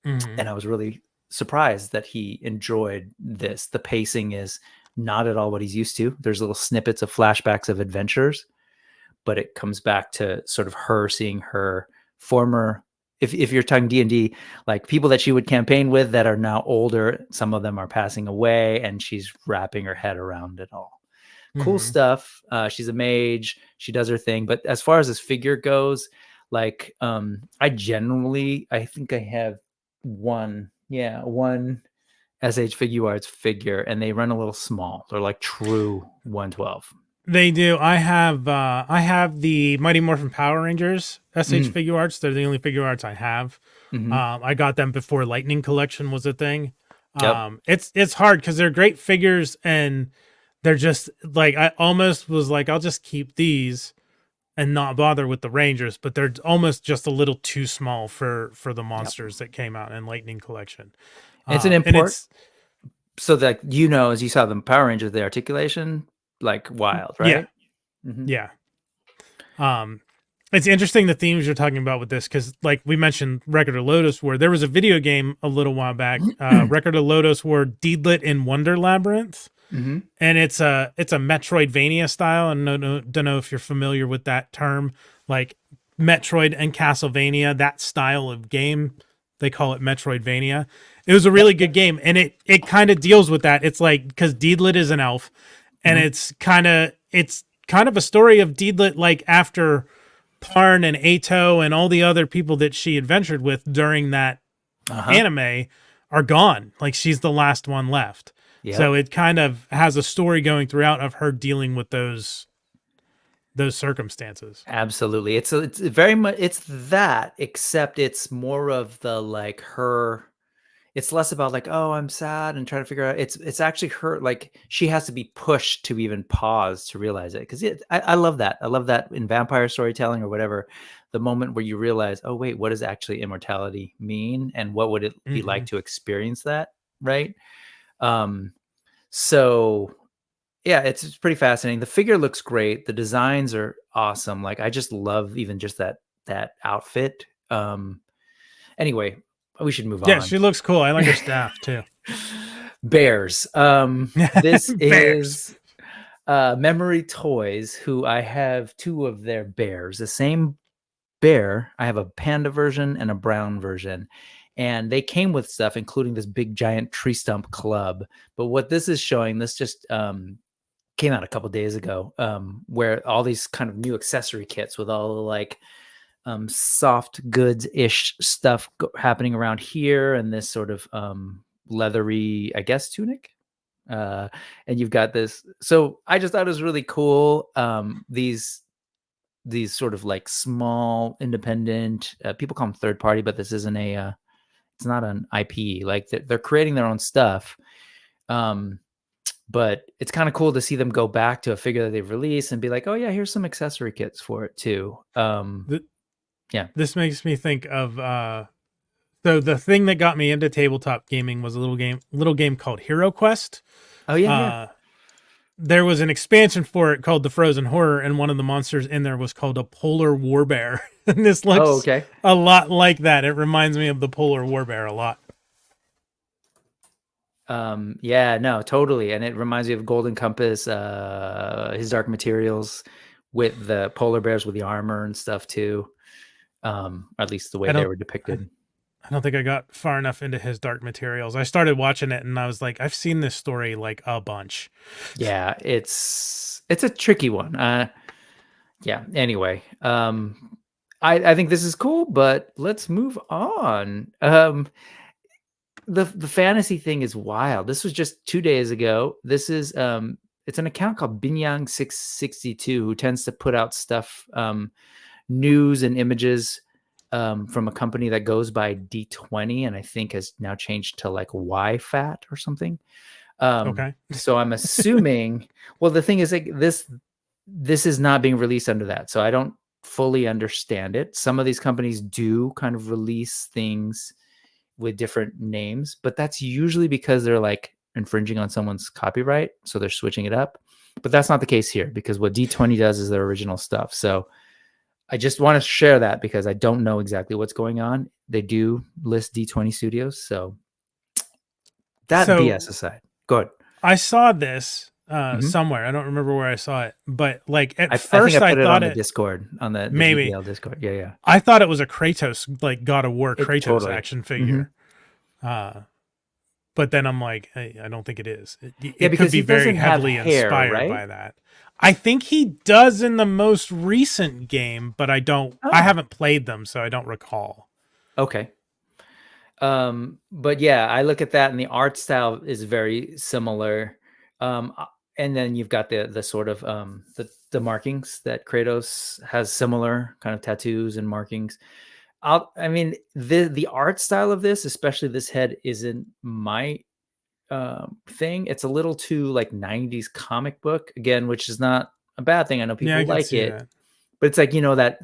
And I was really surprised that he enjoyed this. The pacing is not at all what he's used to. There's little snippets of flashbacks of adventures, but it comes back to sort of her seeing her former, if you're talking D&D, like people that she would campaign with that are now older, some of them are passing away, and she's wrapping her head around it all. Cool stuff. She's a mage. She does her thing. But as far as this figure goes, like I think I have one SH Figure Arts figure, and they run a little small. They're like true 112. They do. I have the Mighty Morphin Power Rangers SH Figure Arts. They're the only figure arts I have. I got them before Lightning Collection was a thing. It's hard because they're great figures, and they're just like, I almost was like, I'll just keep these and not bother with the Rangers, but they're almost just a little too small for the monsters that came out in Lightning Collection. It's an import. So that, as you saw the Power Rangers, the articulation, like wild, right? Yeah. It's interesting the themes you're talking about with this, because like we mentioned Record of Lodoss War, there was a video game a little while back, Record of Lodoss War Deedlit in Wonder Labyrinth. And it's a Metroidvania style. And don't know if you're familiar with that term, like Metroid and Castlevania, that style of game. They call it Metroidvania. It was a really good game, and it kind of deals with that. It's like, because Deedlit is an elf, and it's kind of a story of Deedlit, like after Parn and Ato and all the other people that she adventured with during that anime are gone. Like, she's the last one left. So it kind of has a story going throughout of her dealing with those circumstances. Absolutely. It's very much, it's that, except it's more of the, like, her, it's less about like, oh, I'm sad and trying to figure out. It's actually her, like she has to be pushed to even pause to realize it. Because I love that. I love that in vampire storytelling or whatever, the moment where you realize, oh wait, what does actually immortality mean, and what would it be like to experience that, right? So yeah, it's pretty fascinating. The figure looks great. The designs are awesome. Like I just love even just that outfit. Anyway, we should move on. Yeah, she looks cool. I like her staff too. Bears. This Bears. is Memory Toys, who I have two of their bears. The same bear. I have a panda version and a brown version. And they came with stuff, including this big giant tree stump club. But what this is showing, this just came out a couple days ago, where all these kind of new accessory kits with all the like soft goods ish stuff happening around here, and this sort of leathery, I guess, tunic. And you've got this. So I just thought it was really cool. These sort of like small independent, people call them third party, but this isn't a it's not an IP. Like they're creating their own stuff. But it's kind of cool to see them go back to a figure that they've released and be like, oh yeah, here's some accessory kits for it too. Yeah. This makes me think of so the thing that got me into tabletop gaming was a little game called Hero Quest. Oh yeah. There was an expansion for it called The Frozen Horror, and one of the monsters in there was called a polar warbear. And this looks a lot like that. It reminds me of the polar warbear a lot. Yeah, no, totally. And it reminds me of Golden Compass, His Dark Materials, with the polar bears with the armor and stuff too. Or at least the way they were depicted. I don't think I got far enough into His Dark Materials. I started watching it and I was like, I've seen this story like a bunch. Yeah, it's a tricky one. Yeah, anyway. I think this is cool, but let's move on. The fantasy thing is wild. This was just 2 days ago. This is it's an account called Binyang662 who tends to put out stuff, news and images from a company that goes by D20 and I think has now changed to like YFAT or something. Okay. So I'm assuming, well, the thing is like this is not being released under that. So I don't fully understand it. Some of these companies do kind of release things with different names, but that's usually because they're like infringing on someone's copyright. So they're switching it up, but that's not the case here because what D20 does is their original stuff. So I just want to share that because I don't know exactly what's going on. They do list D20 studios. So that BS aside, go ahead. I saw this somewhere. I don't remember where I saw it, but like at first I think I put it thought on the Discord, on the maybe DPL Discord. Yeah. I thought it was a Kratos, like God of War Kratos totally. action figure. But then I'm like, hey, I don't think it is. It because could be very heavily inspired by that. I think he does in the most recent game, but I haven't played them, so I don't recall. Okay. But yeah, I look at that and the art style is very similar. And then you've got the sort of the markings that Kratos has, similar kind of tattoos and markings. I mean, the art style of this, especially this head, isn't my thing. It's a little too like 90s comic book again, which is not a bad thing. I know people like it, but it's like, you know, that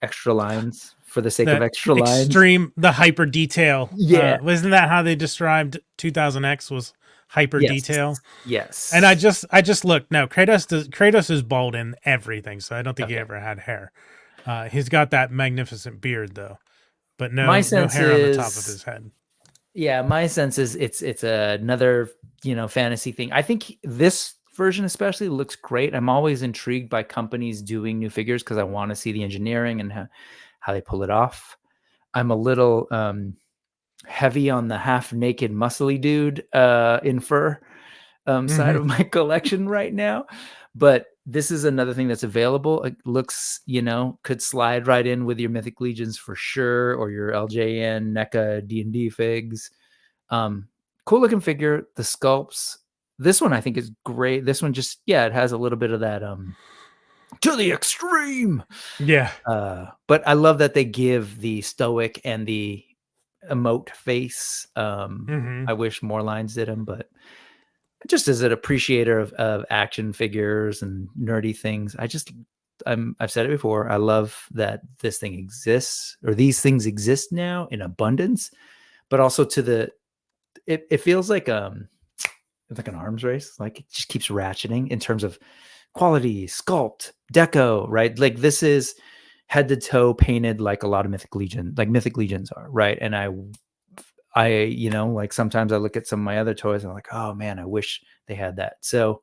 extra lines for the sake of extra lines. The hyper detail. Yeah. Wasn't that how they described 2000X was hyper detail? Yes. And I just looked. No, Kratos is bald in everything, so I don't think he ever had hair. He's got that magnificent beard though, but no hair on the top of his head. Yeah, my sense is it's another, you know, fantasy thing. I think this version especially looks great. I'm always intrigued by companies doing new figures because I want to see the engineering and how they pull it off. I'm a little heavy on the half-naked muscly dude in fur side of my collection right now. But this is another thing that's available. It looks, you know, could slide right in with your Mythic Legions for sure, or your LJN, NECA, D&D figs. Cool looking figure. The sculpts. This one I think is great. This one just, it has a little bit of that to the extreme. Yeah. But I love that they give the stoic and the emote face. Mhm. I wish more lines did them, but just as an appreciator of action figures and nerdy things, I've said it before. I love that this thing exists, or these things exist now in abundance, but also it feels like it's like an arms race. Like it just keeps ratcheting in terms of quality, sculpt, deco, right? Like this is head to toe painted like a lot of Mythic Legions are, right? And like sometimes I look at some of my other toys and I'm like, oh man, I wish they had that. So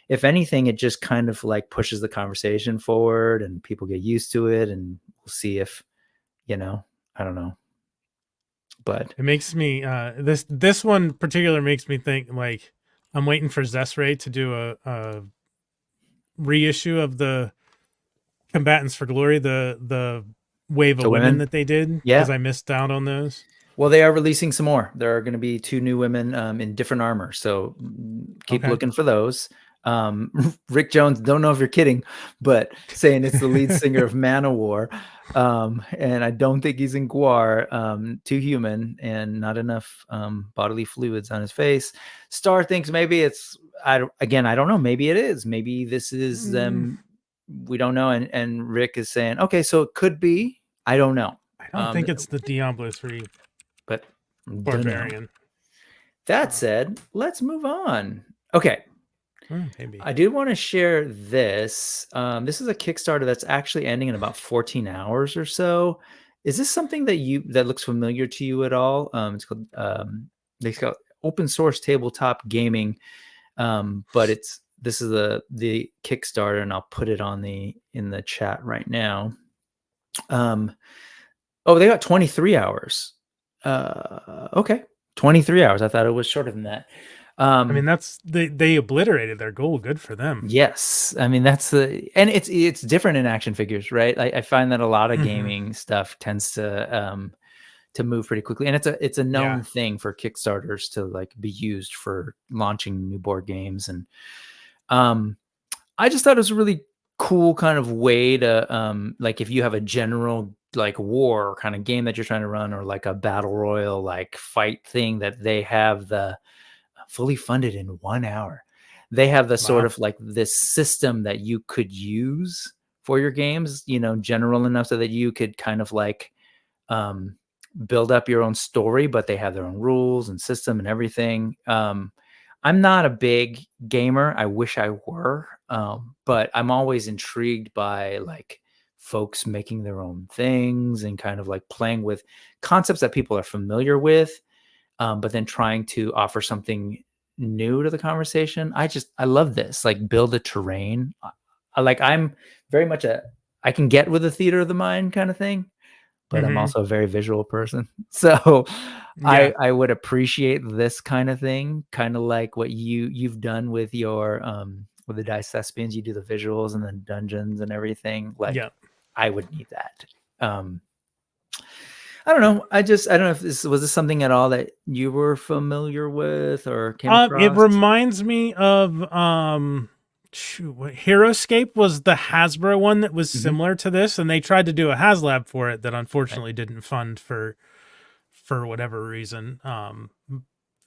if anything, it just kind of like pushes the conversation forward and people get used to it, and we'll see if, I don't know. But It makes me this one particular makes me think like I'm waiting for Zesray to do a reissue of the Combatants for Glory, the wave of women that they did, because I missed out on those. Well, they are releasing some more. There are going to be 2 new women in different armor, so keep looking for those. Rick Jones, don't know if you're kidding, but saying it's the lead singer of Manowar, and I don't think he's in Guar. Too human and not enough bodily fluids on his face. Star thinks maybe it's I don't know. Maybe it is. Maybe this is them. We don't know. And Rick is saying, okay, so it could be. I don't know. I don't think it's the Diablo 3, but Barbarian. That said, let's move on. Okay. Maybe. I do want to share this. This is a Kickstarter that's actually ending in about 14 hours or so. Is this something that looks familiar to you at all? It's called open source tabletop gaming. But this is the Kickstarter, and I'll put it in the chat right now. They got 23 hours. Okay. 23 hours. I thought it was shorter than that. I mean, that's they obliterated their goal. Good for them. Yes. I mean, and it's different in action figures, right? I find that a lot of gaming stuff tends to move pretty quickly, and it's a known thing for Kickstarters to like be used for launching new board games. And I just thought it was a really cool kind of way to like if you have a general like war kind of game that you're trying to run, or like a battle royal like fight thing, that they have the fully funded in 1 hour. They have the sort of like this system that you could use for your games, general enough so that you could kind of like build up your own story, but they have their own rules and system and everything. I'm not a big gamer. I wish I were, but I'm always intrigued by like folks making their own things and kind of like playing with concepts that people are familiar with, but then trying to offer something new to the conversation. I love this, like build a terrain. I'm very much I can get with a theater of the mind kind of thing, but I'm also a very visual person. So I would appreciate this kind of thing, kind of like what you've done with your with the Dice Thespians. You do the visuals and the dungeons and everything. Like I would need that. I don't know. I don't know if this was something at all that you were familiar with or came across. It reminds me of HeroScape was the Hasbro one that was similar to this, and they tried to do a HasLab for it that unfortunately didn't fund for whatever reason.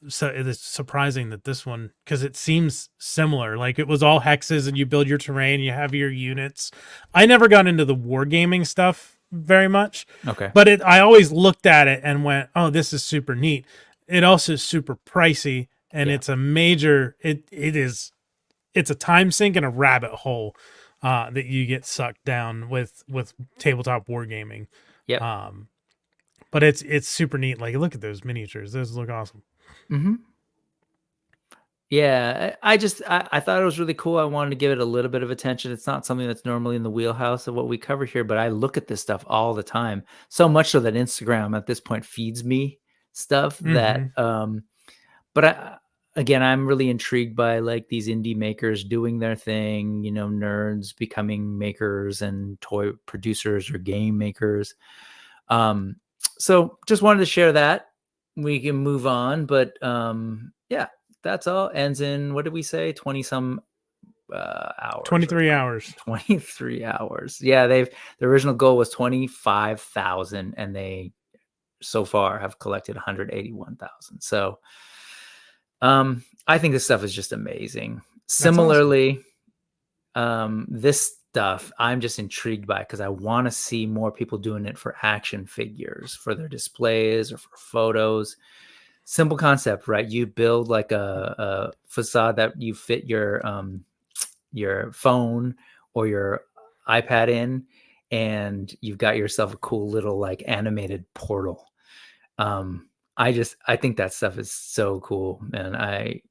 So it is surprising that this one, because it seems similar. Like it was all hexes, and you build your terrain, you have your units. I never got into the wargaming stuff very much. Okay. But I always looked at it and went, oh, this is super neat. It also is super pricey, and it's a major, it's a time sink and a rabbit hole that you get sucked down with tabletop wargaming. Yeah. But it's super neat. Like, look at those miniatures. Those look awesome. Yeah, I thought it was really cool. I wanted to give it a little bit of attention. It's not something that's normally in the wheelhouse of what we cover here, but I look at this stuff all the time. So much so that Instagram at this point feeds me stuff that, but I'm really intrigued by like these indie makers doing their thing, nerds becoming makers and toy producers or game makers. So just wanted to share that. We can move on, but that's all. Ends in, what did we say? 20 some hours. 23 hours. 23 hours. Yeah, the original goal was 25,000, and they so far have collected 181,000. So I think this stuff is just amazing. Similarly, this stuff I'm just intrigued by because I want to see more people doing it for action figures, for their displays or for photos. Simple concept, right? You build like a facade that you fit your phone or your iPad in, and you've got yourself a cool little like animated portal. I think that stuff is so cool, and I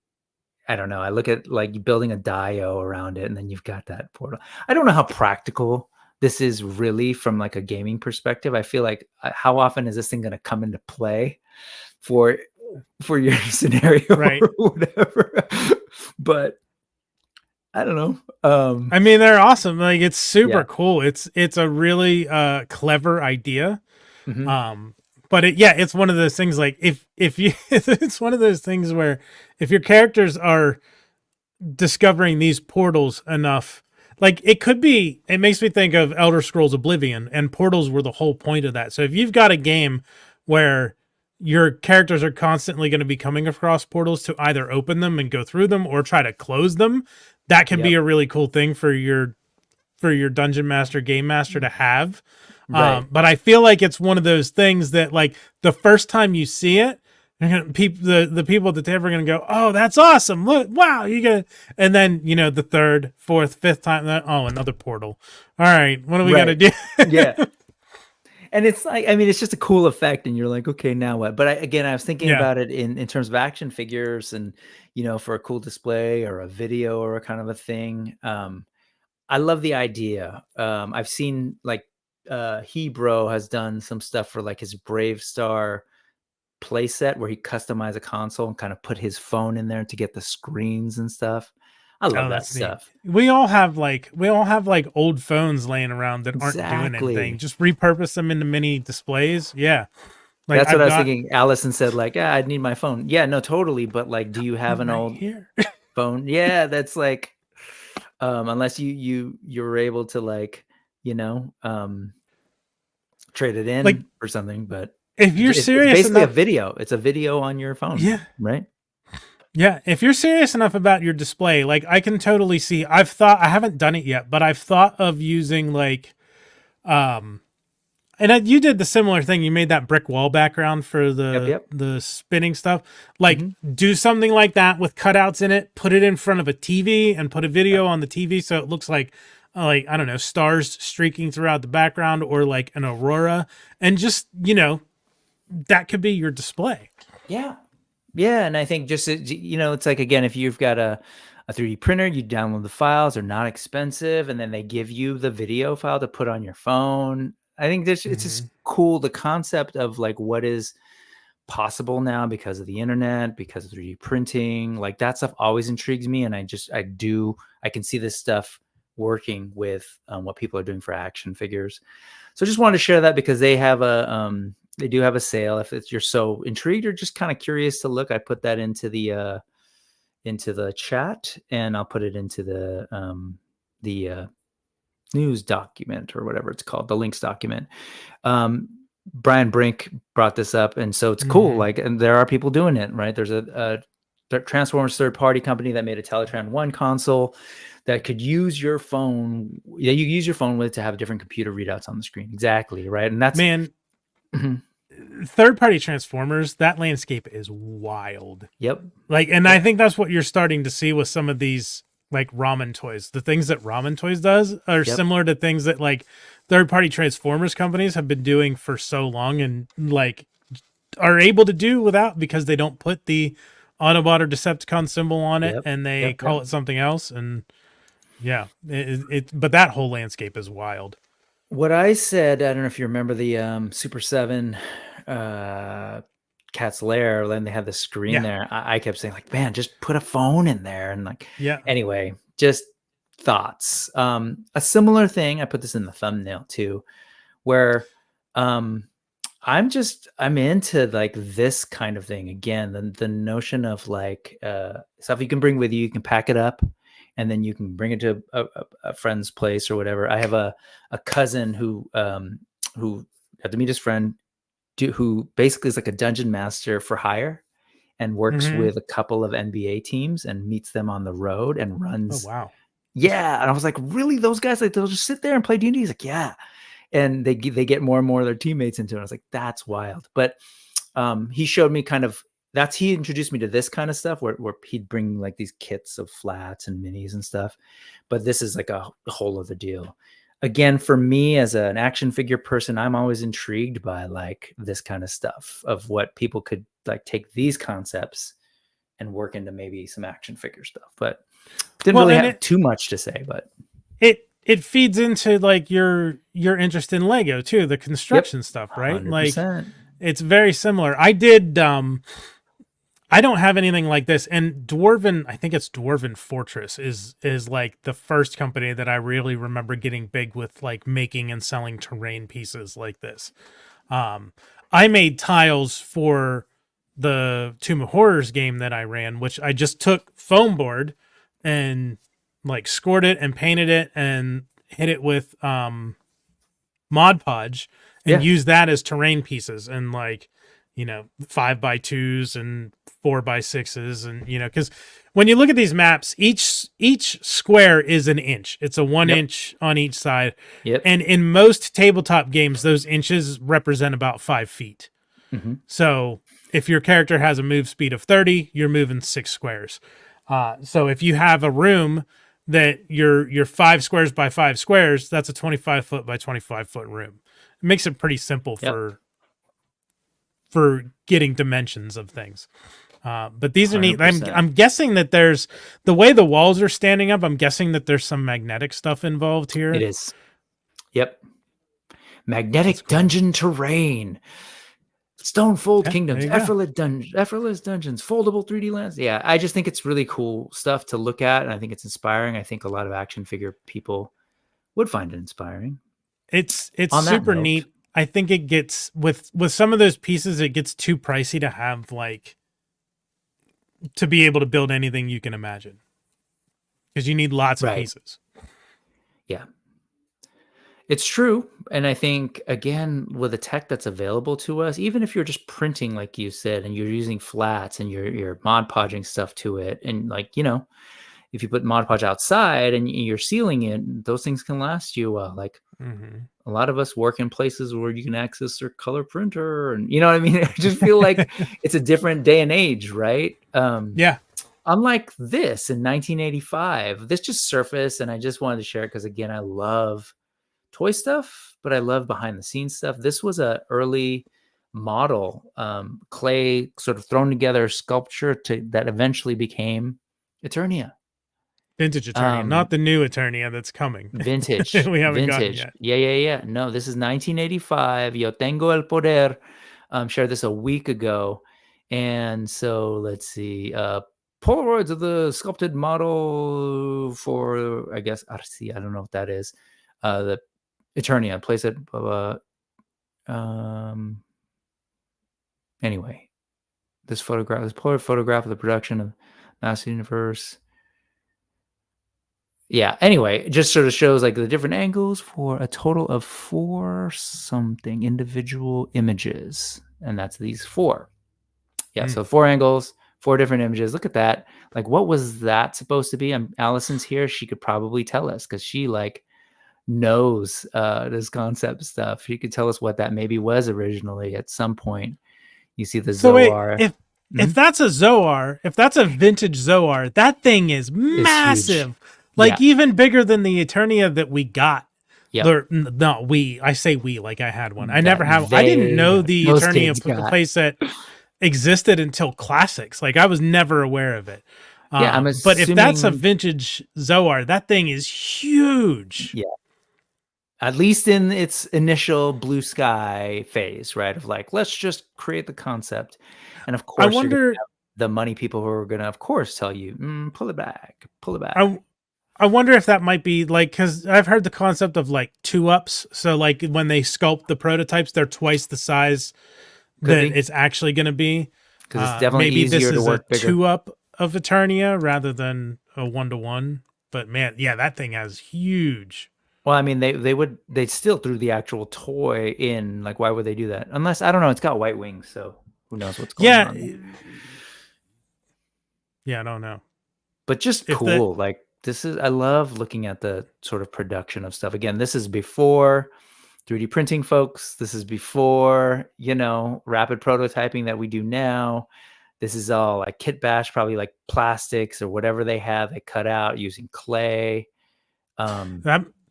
don't know. I look at like building a dio around it, and then you've got that portal. I don't know how practical this is really from like a gaming perspective. I feel like how often is this thing going to come into play for your scenario, right, or whatever? But I don't know. I mean, they're awesome. Like, it's super cool. It's a really clever idea. Mm-hmm. But it's one of those things, like if you it's one of those things where if your characters are discovering these portals enough, like it makes me think of Elder Scrolls Oblivion, and portals were the whole point of that. So if you've got a game where your characters are constantly going to be coming across portals to either open them and go through them or try to close them, that can be a really cool thing for your dungeon master, game master to have. Right. But I feel like it's one of those things that, like, the first time you see it, the people at the table are going to go, "Oh, that's awesome! Look, wow, you get." And then the third, fourth, fifth time, another portal. All right, what are we going to do? Yeah. And it's like, I mean, it's just a cool effect, and you're like, okay, now what? But I was thinking about it in terms of action figures, and for a cool display or a video or a kind of a thing. I love the idea. I've seen like Hebro has done some stuff for like his Brave Star playset where he customized a console and kind of put his phone in there to get the screens and stuff. I love that stuff. Neat. We all have like old phones laying around that aren't doing anything. Just repurpose them into mini displays. Yeah. Like, that's what I was thinking. Allison said, like, I need my phone. Yeah, no, totally. But like, do you have an old phone? Yeah, that's like, unless you're able to like, trade it in like, or something. But if you're serious, it's basically a video. It's a video on your phone. Yeah. Right. Yeah. If you're serious enough about your display, like I can totally see. I haven't done it yet, but I've thought of using like, and you did the similar thing. You made that brick wall background for the spinning stuff. Like, do something like that with cutouts in it. Put it in front of a TV and put a video on the TV so it looks like I don't know, stars streaking throughout the background or like an aurora, and just that could be your display. Yeah, and I think just it's like, again, if you've got a 3D printer, you download the files. They're not expensive, and then they give you the video file to put on your phone. I think it's just cool, the concept of like what is possible now because of the internet, because of 3D printing. Like that stuff always intrigues me, and I can see this stuff working with what people are doing for action figures. So I just wanted to share that because they have they do have a sale. If you're so intrigued or just kind of curious to look, I put that into the chat, and I'll put it into the news document or whatever it's called, the links document. Brian Brink brought this up, and so it's cool. Like, and there are people doing it, right? There's a Transformers third-party company that made a Teletran 1 console that could use your phone. Yeah, you use your phone with to have different computer readouts on the screen. Exactly, right? And that's third-party Transformers. That landscape is wild. Yep. Like, and I think that's what you're starting to see with some of these like Ramen Toys. The things that Ramen Toys does are similar to things that like third-party Transformers companies have been doing for so long, and like are able to do without, because they don't put the Autobot or Decepticon symbol on it, and they call it something else. And but that whole landscape is wild. What I said, I don't know if you remember the Super 7 Cat's Lair, then they had the screen there. I kept saying like, man, just put a phone in there. And like, anyway, just thoughts. A similar thing, I put this in the thumbnail too, where I'm into like this kind of thing. Again, the notion of like stuff you can bring with you, you can pack it up, and then you can bring it to a friend's place or whatever. I have a cousin who had to meet his friend who basically is like a dungeon master for hire and works Mhm. with a couple of NBA teams and meets them on the road and Oh runs. wow. Yeah, and I was like, really? Those guys, like, they'll just sit there and play D&D? He's like, yeah. And they get more and more of their teammates into it. I was like, that's wild. But he showed me he introduced me to this kind of stuff where he'd bring like these kits of flats and minis and stuff. But this is like a whole other deal. Again, for me as an action figure person, I'm always intrigued by like this kind of stuff of what people could like take these concepts and work into maybe some action figure stuff. But didn't really have too much to say, but it feeds into like your interest in Lego too, the construction stuff, right? 100%. Like it's very similar. I did I don't have anything like this, and I think it's Dwarven Fortress is like the first company that I really remember getting big with like making and selling terrain pieces like this. I made tiles for the Tomb of Horrors game that I ran, which I just took foam board and like scored it and painted it and hit it with Mod Podge and used that as terrain pieces and like, 5x2s and 4x6s. And, because when you look at these maps, each square is an inch. It's a 1 inch on each side. Yep. And in most tabletop games, those inches represent about 5 feet. Mm-hmm. So if your character has a move speed of 30, you're moving 6 squares. So if you have a room that you're 5 squares by 5 squares, that's a 25 foot by 25 foot room. It makes it pretty simple for getting dimensions of things. But these are neat. I'm guessing that there's the way the walls are standing up. I'm guessing that there's some magnetic stuff involved here. It is. Yep. Magnetic dungeon terrain. Stonefold kingdoms, effortless dungeons, foldable 3D lands. Yeah, I just think it's really cool stuff to look at, and I think it's inspiring. I think a lot of action figure people would find it inspiring. It's super neat. I think it gets with some of those pieces, it gets too pricey to have like to be able to build anything you can imagine because you need lots of pieces. Yeah. It's true. And I think, again, with the tech that's available to us, even if you're just printing, like you said, and you're using flats and you're Mod Podging stuff to it, and like, if you put Mod Podge outside and you're sealing it, those things can last you a while. Like a lot of us work in places where you can access their color printer and you know what I mean? I just feel like it's a different day and age, right? Yeah. Unlike this in 1985, this just surfaced and I just wanted to share it because, again, I love toy stuff, but I love behind the scenes stuff. This was a early model, clay sort of thrown together sculpture that eventually became Eternia. Vintage Eternia, not the new Eternia that's coming. Vintage. We haven't gotten yet. Yeah. No, this is 1985. Yo tengo el poder. Shared this a week ago. And so let's see. Polaroids of the sculpted model for, I guess, Arce. I don't know what that is. The Eternia plays it. Anyway, this Polaroid photograph of the production of Master Universe. Yeah. Anyway, it just sort of shows like the different angles for a total of 4 something individual images, and that's these 4. Yeah. So 4 angles, 4 different images. Look at that. Like, what was that supposed to be? Allison's here. She could probably tell us because she like knows this concept stuff. She could tell us what that maybe was originally at some point. You see the Zoar. Wait, if that's a Zoar, if that's a vintage Zoar, that thing is massive. Like even bigger than the Eternia that we got. Yeah. No, I say we, like I had one. I never had. I didn't know the Eternia playset existed until Classics. Like I was never aware of it. Yeah, but if that's a vintage Zoar, that thing is huge. Yeah. At least in its initial blue sky phase, right? Of like, let's just create the concept. And of course, I wonder the money people who are going to, of course, tell you, pull it back. I wonder if that might be like, because I've heard the concept of like 2-ups. So like when they sculpt the prototypes, they're twice the size it's actually going to be. Because it's definitely easier to work bigger. 2-up of Eternia rather than a 1-to-1. But man, yeah, that thing has huge. Well, I mean, they still threw the actual toy in. Like, why would they do that? Unless, I don't know, it's got white wings, so who knows what's going Yeah. on. Yeah, I don't know. But just If cool. Like, I love looking at the sort of production of stuff. Again, this is before 3D printing, folks. This is before, rapid prototyping that we do now. This is all like kit bash, probably like plastics or whatever they have. They cut out using clay.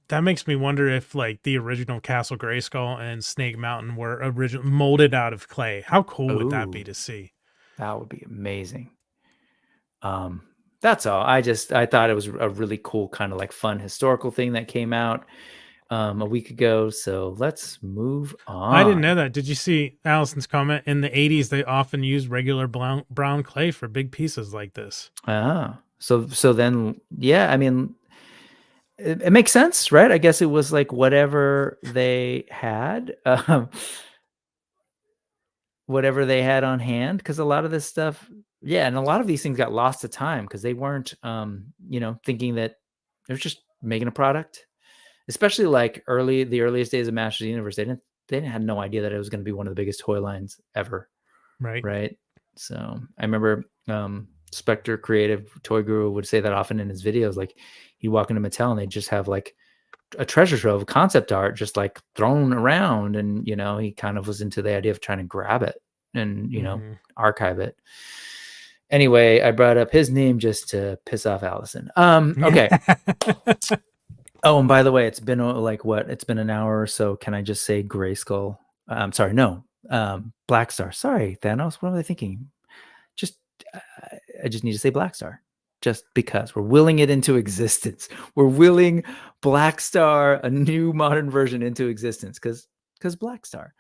That makes me wonder if like the original Castle Grayskull and Snake Mountain were molded out of clay. How cool would that be to see? That would be amazing. That's all. I thought it was a really cool kind of like fun historical thing that came out a week ago. So let's move on. I didn't know that. Did you see Allison's comment? In the 80s, they often used regular brown clay for big pieces like this. So then, yeah, I mean, it makes sense, right? I guess it was like whatever they had, whatever they had on hand, because a lot of this stuff, yeah, and a lot of these things got lost to time because they weren't, thinking that they're just making a product. Especially like the earliest days of Masters of the Universe, they had no idea that it was going to be one of the biggest toy lines ever, right? So I remember Spectre Creative Toy Guru would say that often in his videos. Like, he'd walk into Mattel and they'd just have like a treasure trove of concept art just like thrown around, and he kind of was into the idea of trying to grab it and archive it. Anyway, I brought up his name just to piss off Allison. Okay. Oh, and by the way, it's been it's been an hour or so. Can I just say Grayskull? I'm sorry, no, Black Star. Sorry, Thanos. What was I thinking? I just need to say Black Star, just because we're willing it into existence. We're willing Black Star, a new modern version, into existence because Black Star.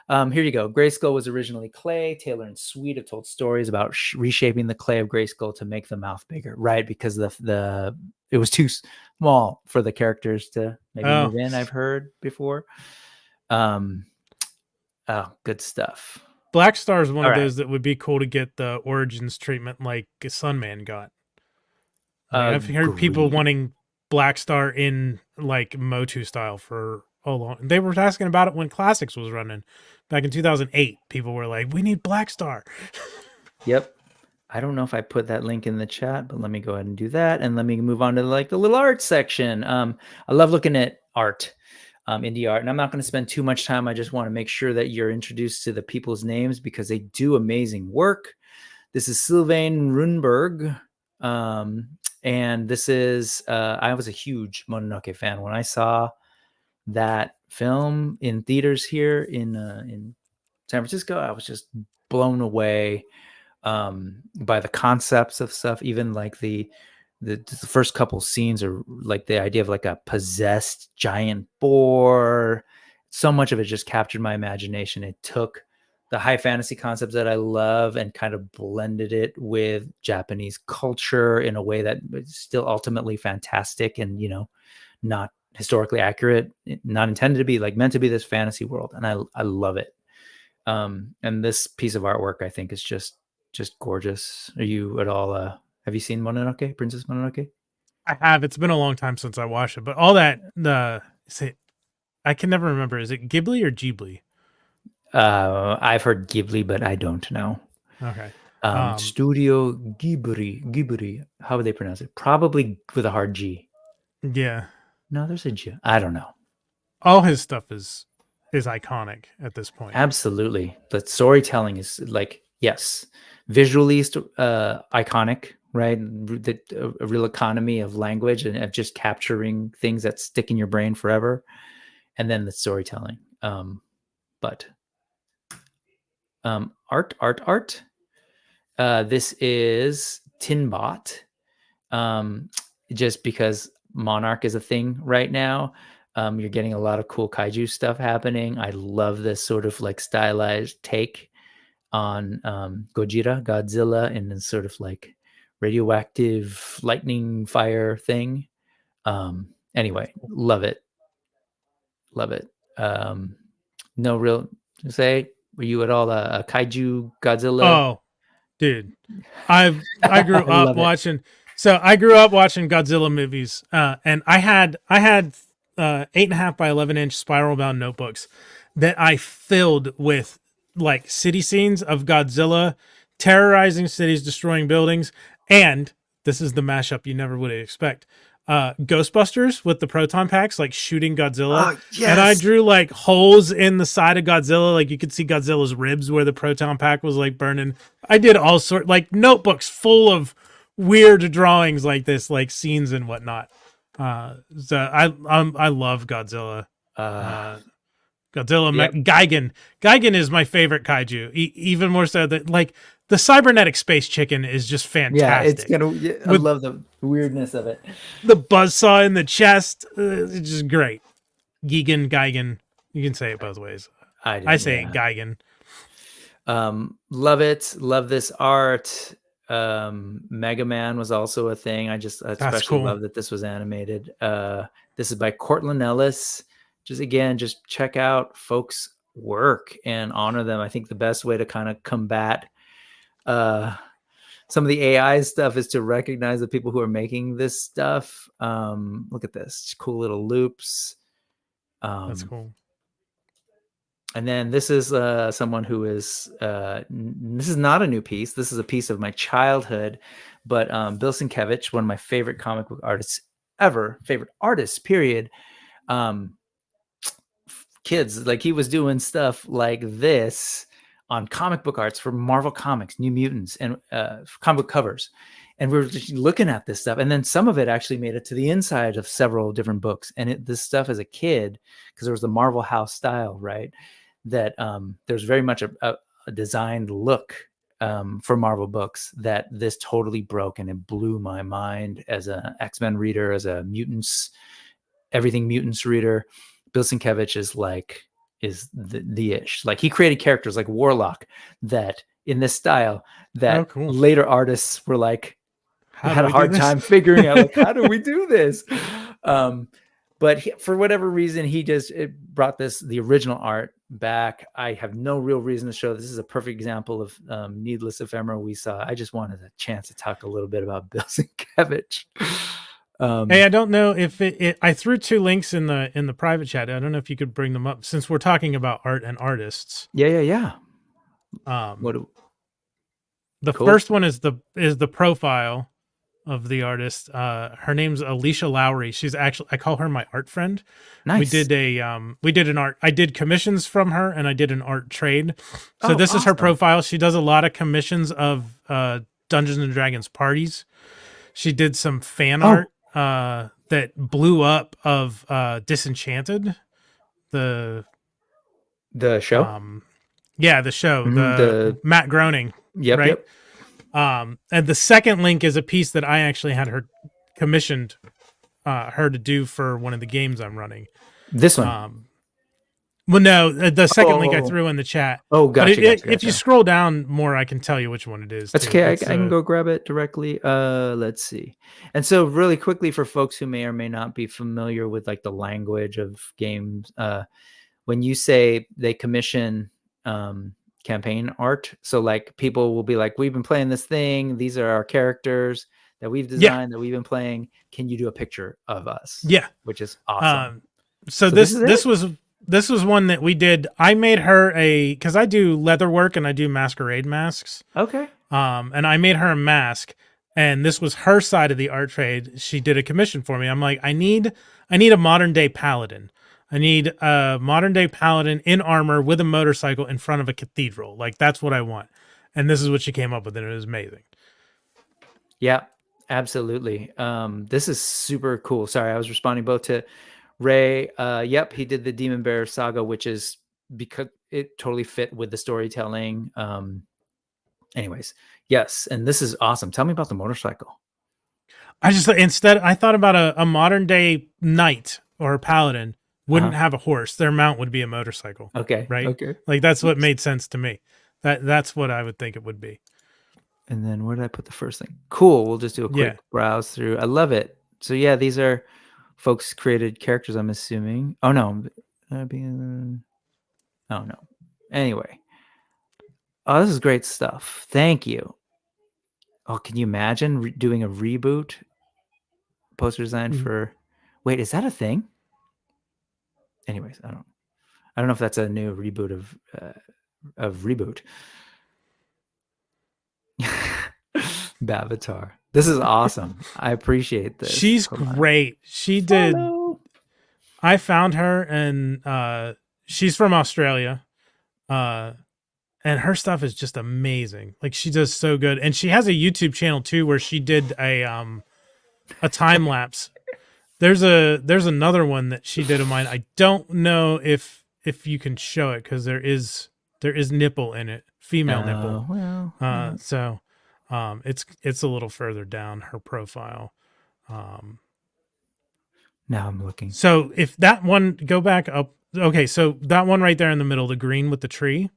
Here you go. Grayskull was originally clay. Taylor and Sweet have told stories about reshaping the clay of Grayskull to make the mouth bigger, right? Because it was too small for the characters to maybe move in. I've heard before. Good stuff. Black Star is one of those that would be cool to get the origins treatment like Sunman got. I've heard people wanting Black Star in like Motu style for a long. They were asking about it when Classics was running back in 2008. People were like, "We need Black Star." Yep. I don't know if I put that link in the chat, but let me go ahead and do that, and let me move on to like the little art section. I love looking at art. Indie art, and I'm not going to spend too much time. I just want to make sure that you're introduced to the people's names because they do amazing work. This is Sylvain Runberg, and this is I was a huge Mononoke fan when I saw that film in theaters here in San Francisco. I was just blown away by the concepts of stuff. Even like the first couple scenes are like the idea of like a possessed giant boar. So much of it just captured my imagination. It took the high fantasy concepts that I love and kind of blended it with Japanese culture in a way that is still ultimately fantastic and, not historically accurate, not intended to be like meant to be this fantasy world. And I love it. And this piece of artwork, I think, is just gorgeous. Are you at all, have you seen Mononoke, Princess Mononoke? I have. It's been a long time since I watched it, but all that I can never remember. Is it Ghibli or Ghibli? I've heard Ghibli, but I don't know. Okay. Studio Ghibli. How would they pronounce it? Probably with a hard G. Yeah. No, there's a G. I don't know. All his stuff is iconic at this point. Absolutely. The storytelling is like, yes, visually iconic, right? A real economy of language and of just capturing things that stick in your brain forever. And then the storytelling. But art. This is Tinbot. Just because Monarch is a thing right now. You're getting a lot of cool kaiju stuff happening. I love this sort of like stylized take on Godzilla, and this sort of like radioactive lightning fire thing. Anyway, love it. No real to say. Were you at all a kaiju Godzilla? Oh, dude, I grew up watching. So I grew up watching Godzilla movies, and I had 8.5 by 11-inch spiral bound notebooks that I filled with like city scenes of Godzilla terrorizing cities, destroying buildings, and this is the mashup you never would expect. Ghostbusters with the proton packs, like shooting Godzilla. Oh, And I yes. drew like holes in the side of Godzilla, like you could see Godzilla's ribs where the proton pack was like burning. I did all sort like notebooks full of weird drawings like this, like scenes and whatnot. So I love Godzilla. Godzilla, Yep. Gigan. Gigan is my favorite kaiju. Even more so that like the cybernetic space chicken is just Yeah, it's fantastic. I love the weirdness of it. The buzzsaw in the chest, it's just great. Gigan. You can say it both ways. I say it Gigan. Love it. Love this art. Mega Man was also a thing. I especially cool. love that this was animated. This is by Cortland Ellis. Just check out folks' work and honor them. I think the best way to kind of combat some of the AI stuff is to recognize the people who are making this stuff. Look at this cool little loops. That's cool. And then this is someone who is this is not a new piece. This is a piece of my childhood, but Bill Sienkiewicz, one of my favorite comic book artists ever, favorite artists, period. Kids, like he was doing stuff like this on comic book arts for Marvel Comics, New Mutants, and comic book covers. And we were just looking at this stuff. And then some of it actually made it to the inside of several different books. And this stuff as a kid, because there was the Marvel House style, right? That there's very much a designed look for Marvel books that this totally broke. And it blew my mind as an X-Men reader, as a everything mutants reader. Bill Sienkiewicz is the ish. Like he created characters like Warlock that in this style that cool. later artists were like, had a hard time figuring out like, how do we do this? But for whatever reason, it brought the original art back. I have no real reason to show this is a perfect example of needless ephemera we saw. I just wanted a chance to talk a little bit about Bill Sienkiewicz. Hey, I don't know if I threw 2 links in the private chat. I don't know if you could bring them up since we're talking about art and artists. Yeah. The cool. first one is the profile of the artist. Her name's Alicia Lowry. She's actually, I call her my art friend. Nice. We did an art. I did commissions from her and I did an art trade. So this is her profile. She does a lot of commissions of Dungeons and Dragons parties. She did some fan art that blew up of Disenchanted, the show. The show, the Matt Groening. Yep. Right. Yep. And the second link is a piece that I actually had her commissioned her to do for one of the games I'm running. This one. Well, no, the second link I threw in the chat. Oh, gotcha. If you scroll down more, I can tell you which one it is. That's okay. I can go grab it directly. Let's see. And so really quickly for folks who may or may not be familiar with like the language of games, when you say they commission campaign art, so like people will be like, we've been playing this thing. These are our characters that we've designed, that we've been playing. Can you do a picture of us? Yeah. Which is awesome. So this was one that we did. I made her because I do leather work and I do masquerade masks. Okay. And I made her a mask, and this was her side of the art trade. She did a commission for me. I'm like, I need a modern day paladin. I need a modern day paladin in armor with a motorcycle in front of a cathedral. Like that's what I want. And this is what she came up with, and it was amazing. Yeah, absolutely. This is super cool. Sorry, I was responding both to Ray. Yep, he did the Demon Bear saga, which is because it totally fit with the storytelling. Anyways, yes, and this is awesome. Tell me about the motorcycle. I thought about a modern day knight or a paladin wouldn't have a horse. Their mount would be a motorcycle. Okay. Right. Okay. Like that's what made sense to me. That's what I would think it would be. And then where did I put the first thing? Cool. We'll just do a quick browse through. I love it. So yeah, these are folks created characters, I'm assuming. Oh no. Oh no. Anyway. Oh, this is great stuff. Thank you. Oh, can you imagine doing a reboot poster design for... Wait, is that a thing? Anyways, I don't know if that's a new reboot of Reboot. Bavatar. This is awesome. I appreciate this. She's Hold on. great. She did. Follow. I found her, and she's from Australia. And her stuff is just amazing. Like, she does so good. And she has a YouTube channel too, where she did a time lapse. There's another one that she did of mine. I don't know if you can show it, because there is nipple in it, female nipple. Well, So it's a little further down her profile. now I'm looking. So if that one, go back up. Okay, so that one right there in the middle, the green with the tree.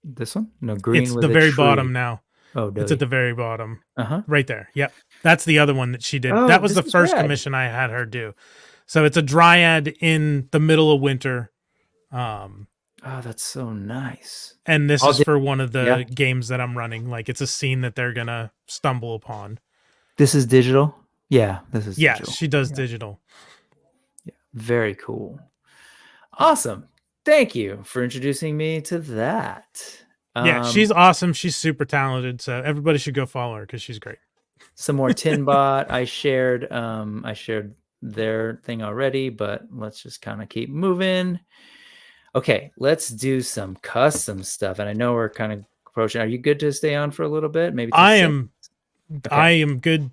This one? No, green. It's with the a very tree. bottom now. Oh, It's at the very bottom. Uh-huh. Right there. Yep. That's the other one that she did. Oh, that was the this is first rad. commission I had her do. So it's a dryad in the middle of winter. Oh, that's so nice. And this I'll is do- for one of the yeah. games that I'm running. Like, it's a scene that they're going to stumble upon. This is digital? Yeah, this is Yeah, digital. she does digital. Yeah, very cool. Awesome. Thank you for introducing me to that. Yeah, she's awesome. She's super talented. So everybody should go follow her, because she's great. Some more Tinbot. I shared their thing already, but let's just kind of keep moving. Okay, let's do some custom stuff. And I know we're kind of approaching. Are you good to stay on for a little bit? Maybe I till am 6? I am good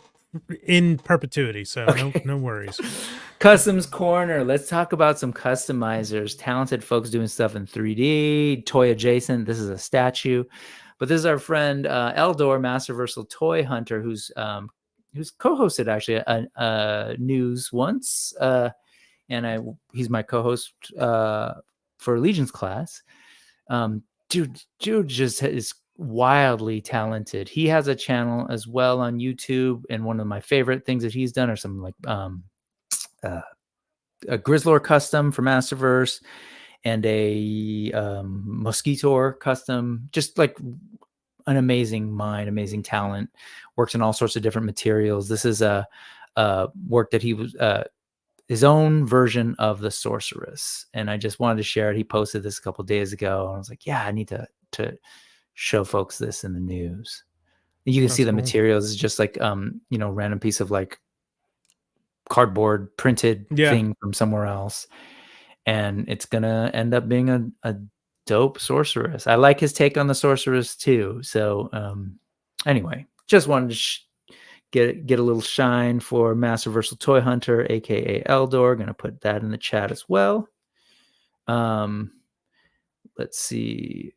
in perpetuity, so no worries. Customs Corner. Let's talk about some customizers, talented folks doing stuff in 3D, toy adjacent. This is a statue, but this is our friend Eldor, Masterversal Toy Hunter, who's co-hosted actually a news once, and he's my co-host for Legion's class. Dude just is wildly talented. He has a channel as well on YouTube, and one of my favorite things that he's done are some like a Grizzlor custom for Masterverse and a Mosquitor custom. Just like an amazing mind, amazing talent. Works in all sorts of different materials. This is a work that he was his own version of the Sorceress, and I just wanted to share it. He posted this a couple of days ago, and I was like, yeah, I need to show folks this in the news. You can see the materials. It's just like random piece of like cardboard printed thing from somewhere else, and it's gonna end up being a dope Sorceress. I like his take on the Sorceress too. So anyway, just wanted to get a little shine for Masterversal Toy Hunter, aka Eldor. Gonna put that in the chat as well. Let's see.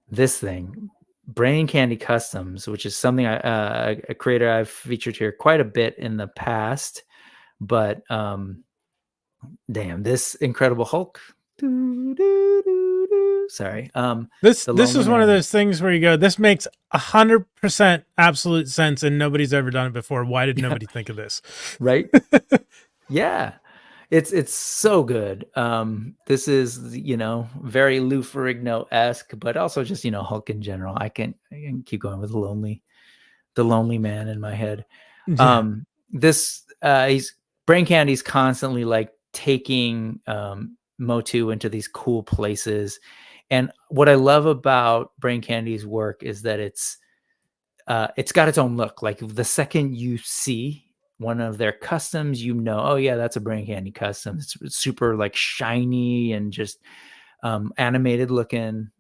This thing, Brain Candy Customs, which is something a creator I've featured here quite a bit in the past, but damn, this Incredible Hulk. Sorry. This is one of those things where you go, this makes 100% absolute sense, and nobody's ever done it before. Why did nobody think of this? Right? Yeah. It's so good. This is, very Lou Ferrigno-esque, but also just, Hulk in general. I can keep going with the lonely man in my head. Yeah. He's Brain Candy's constantly like taking Motu into these cool places. And what I love about Brain Candy's work is that it's got its own look. Like the second you see one of their customs, oh yeah, that's a Brain Candy custom. It's super like shiny and just animated looking,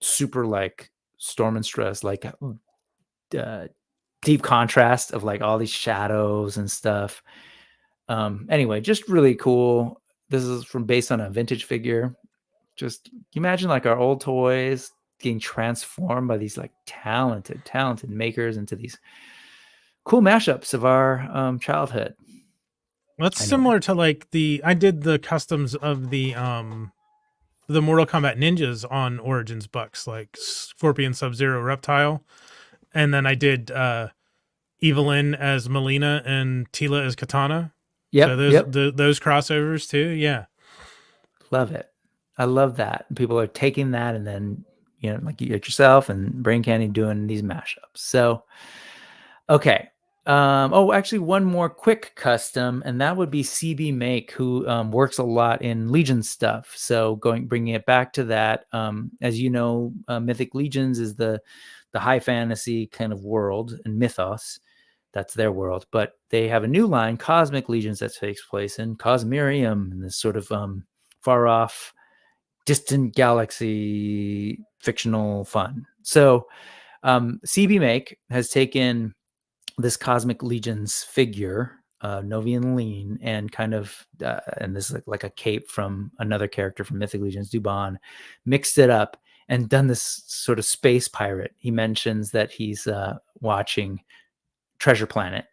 super like Storm and Stress, like deep contrast of like all these shadows and stuff. Anyway, just really cool. This is based on a vintage figure. Just you imagine like our old toys getting transformed by these like talented makers into these cool mashups of our childhood. That's similar to like I did the customs of the Mortal Kombat ninjas on Origins Bucks, like Scorpion, Sub-Zero, Reptile, and then I did Evelyn as Melina and Tila as Katana. Yeah, so those crossovers too. Yeah, love it. I love that people are taking that and then like you yourself and Brain Candy doing these mashups. So okay, Actually, one more quick custom, and that would be CB Make, who works a lot in Legion stuff. So bringing it back to that, as you know, Mythic Legions is the high fantasy kind of world and mythos. That's their world, but they have a new line, Cosmic Legions, that takes place in Cosmerium, this sort of far off, distant galaxy fictional fun. So CB Make has taken this Cosmic Legions figure, Novian Lean, and kind of, and this is like a cape from another character from Mythic Legions, Dubon, mixed it up and done this sort of space pirate. He mentions that he's watching Treasure Planet.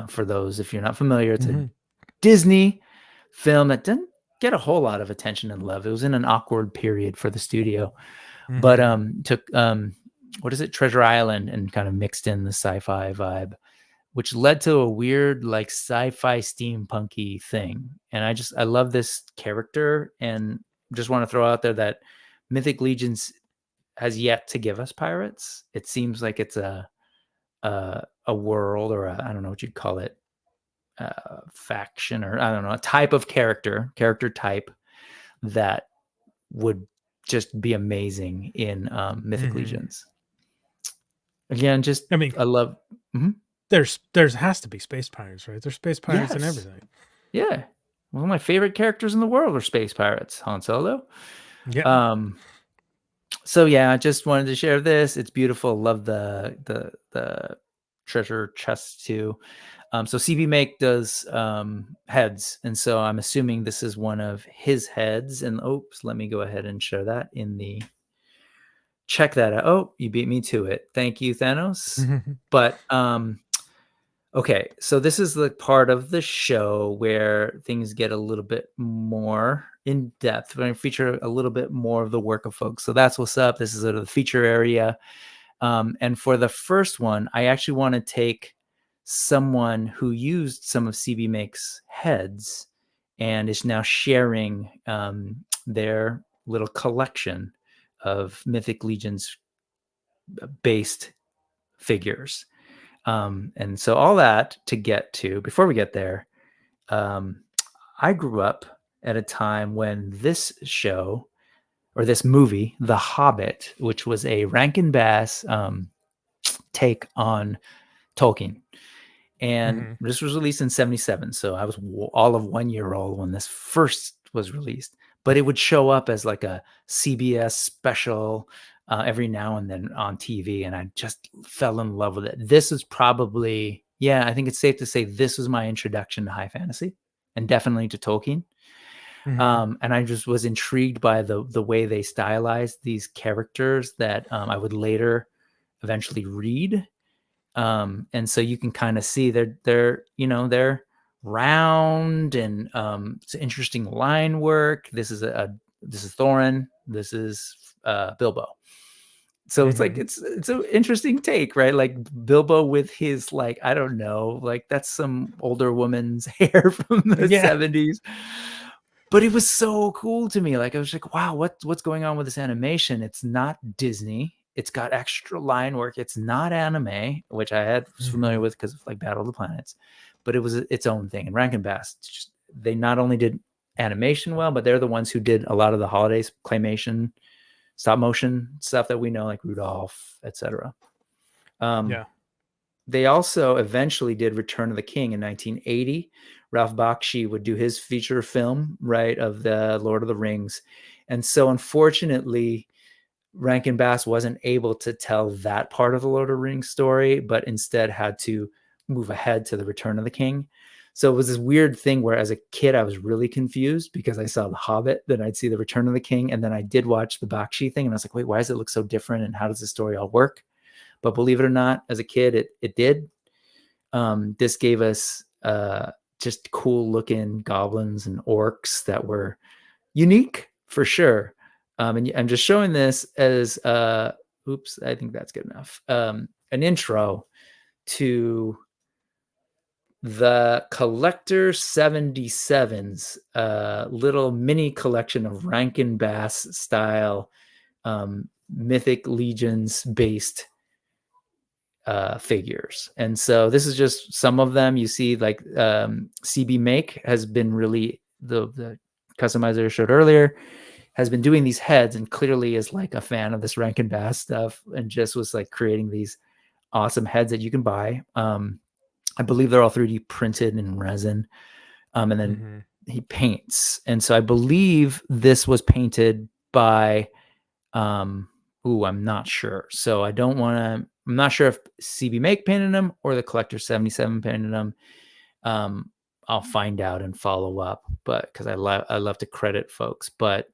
For those, if you're not familiar, it's a Disney film that didn't get a whole lot of attention and love. It was in an awkward period for the studio, but took what is it, Treasure Island, and kind of mixed in the sci-fi vibe, which led to a weird like sci-fi steampunky thing. And I love this character, and just want to throw out there that Mythic Legions has yet to give us pirates. It seems like it's a world, or I don't know what you'd call it, faction, or I don't know, a type of character type that would just be amazing in Mythic Legions. Again, just I love. There's has to be space pirates, right? There's space pirates and everything. Yeah, one of my favorite characters in the world are space pirates. Han Solo. Yeah. So yeah, I just wanted to share this. It's beautiful. Love the treasure chests too. So CB Make does heads, and so I'm assuming this is one of his heads. And oops, let me go ahead and share that in the. Check that out. Oh, you beat me to it. Thank you, Thanos. But okay, so this is the part of the show where things get a little bit more in depth. We're going to feature a little bit more of the work of folks. So that's what's up. This is sort of the feature area. And for the first one, I actually want to take someone who used some of CB Make's heads and is now sharing their little collection of Mythic Legions based figures. And so all that to get to, before we get there, I grew up at a time when this show, or this movie, The Hobbit, which was a Rankin-Bass take on Tolkien. And this was released in 1977. So I was all of 1 year old when this first was released. But it would show up as like a CBS special every now and then on TV. And I just fell in love with it. This is probably, I think it's safe to say this was my introduction to high fantasy, and definitely to Tolkien. And I just was intrigued by the way they stylized these characters that I would later eventually read. And so you can kind of see they're round, and it's interesting line work. This is Thorin. This is Bilbo. So it's like it's an interesting take, right? Like Bilbo with his, like, I don't know, like that's some older woman's hair from the 70s. But it was so cool to me. Like I was like, wow, what's going on with this animation? It's not Disney. It's got extra line work. It's not anime, which I was familiar with because of like Battle of the Planets, but it was its own thing. And Rankin-Bass, they not only did animation well, but they're the ones who did a lot of the holidays, claymation, stop motion stuff that we know, like Rudolph, etc. They also eventually did Return of the King in 1980. Ralph Bakshi would do his feature film, right, of the Lord of the Rings. And so unfortunately, Rankin-Bass wasn't able to tell that part of the Lord of the Rings story, but instead had to move ahead to the Return of the King. So it was this weird thing where as a kid, I was really confused because I saw The Hobbit, then I'd see the Return of the King, and then I did watch the Bakshi thing, and I was like, wait, why does it look so different, and how does the story all work? But believe it or not, as a kid, it did. This gave us just cool looking goblins and orcs that were unique for sure. And I'm just showing this as oops, I think that's good enough. An intro to the Collector 77's little mini collection of Rankin-Bass style Mythic Legions based figures. And so this is just some of them. You see, like CB Make has been really the customizer I showed earlier has been doing these heads and clearly is like a fan of this Rankin-Bass stuff and just was like creating these awesome heads that you can buy. I believe they're all 3D printed in resin. And then he paints. And so I believe this was painted by, I'm not sure. So I'm not sure if CB Make painted them or the Collector 77 painted them. I'll find out and follow up, but because I love to credit folks. But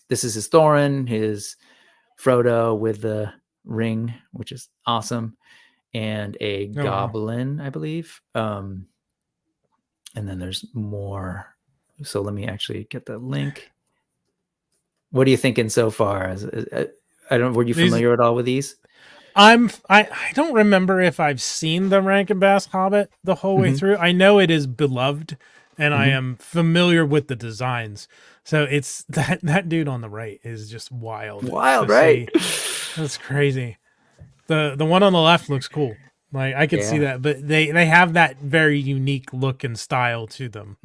this is his Thorin, his Frodo with the ring, which is awesome, and a goblin, I believe. And then there's more. So let me actually get the link. What are you thinking so far? Were you familiar at all with these? I don't remember if I've seen the Rankin-Bass Hobbit the whole way through. I know it is beloved, and I am familiar with the designs. So it's that dude on the right is just wild. Wild, right? That's crazy. The one on the left looks cool. Like I could see that, but they have that very unique look and style to them.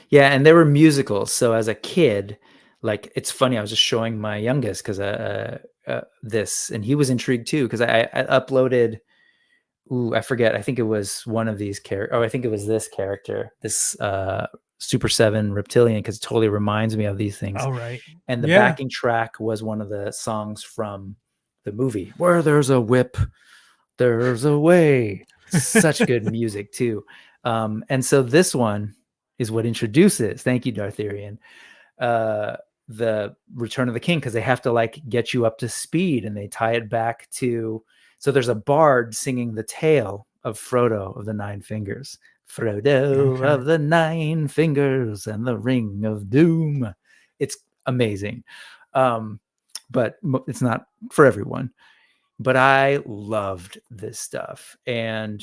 Yeah, and they were musicals. So as a kid, like it's funny. I was just showing my youngest because this, and he was intrigued too because I uploaded. I forget. I think it was one of these characters. Oh, I think it was this character, this Super 7 reptilian, because it totally reminds me of these things. Oh, right. And the backing track was one of the songs from the movie. Where there's a whip, there's a way. Such good music too. And so this one is what introduces. Thank you, Dartharian. The Return of the King, because they have to like get you up to speed, and they tie it back to. So there's a bard singing the tale of Frodo of the Nine Fingers. Frodo of the Nine Fingers and the Ring of Doom. It's amazing. But it's not for everyone. But I loved this stuff. And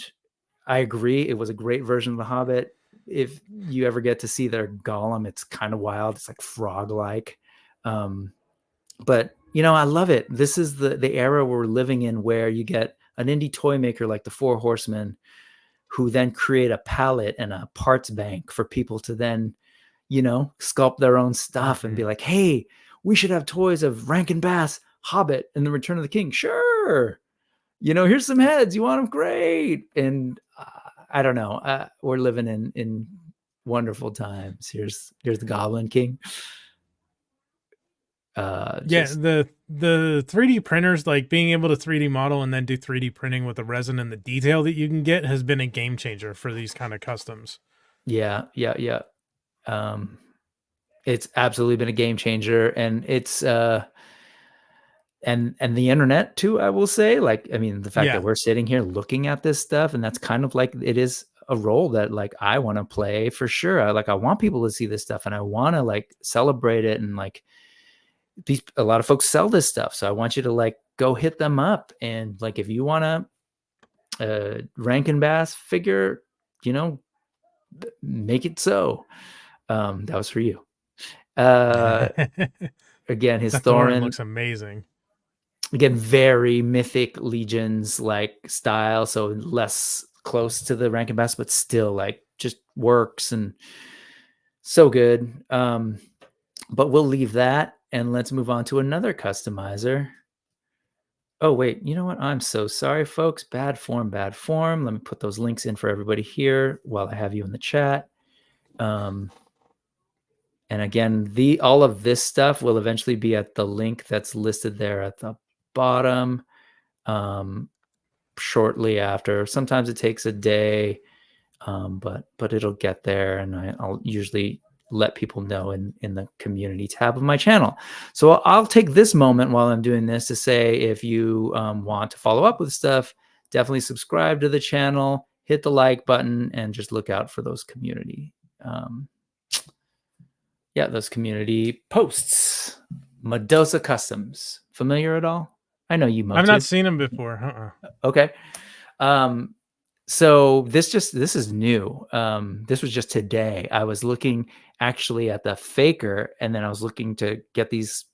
I agree. It was a great version of The Hobbit. If you ever get to see their Gollum, it's kind of wild. It's like frog-like. But I love it. This is the era we're living in, where you get an indie toy maker like the Four Horsemen, who then create a palette and a parts bank for people to then, sculpt their own stuff and be like, hey, we should have toys of Rankin-Bass, Hobbit, and the Return of the King. Sure. Here's some heads. You want them? Great. And I don't know. We're living in wonderful times. Here's the Goblin King. The 3D printers, like being able to 3D model and then do 3D printing with the resin and the detail that you can get, has been a game changer for these kind of customs. Yeah. It's absolutely been a game changer, and it's and the internet too, I will say. Like, I mean, the fact that we're sitting here looking at this stuff, and that's kind of like, it is a role that like I want to play for sure. I want people to see this stuff, and I want to like celebrate it, and like a lot of folks sell this stuff, so I want you to like go hit them up, and like if you want a Rankin-Bass figure, make it so. That was for you. Again, his Thorin looks amazing. Again, very Mythic Legions like style, so less close to the Rankin-Bass, but still like just works and so good. But we'll leave that. And let's move on to another customizer. Oh, wait. You know what? I'm so sorry, folks. Bad form. Let me put those links in for everybody here while I have you in the chat. And again, all of this stuff will eventually be at the link that's listed there at the bottom shortly after. Sometimes it takes a day, but it'll get there. And I'll usually let people know in the community tab of my channel. So I'll take this moment while I'm doing this to say, if you want to follow up with stuff, definitely subscribe to the channel, hit the like button, and just look out for those community. Those community posts. Medosa Customs. Familiar at all? I know you. I've not seen them before. Okay. So this is new. This was just today. I was looking actually at the Faker, and then I was looking to get these,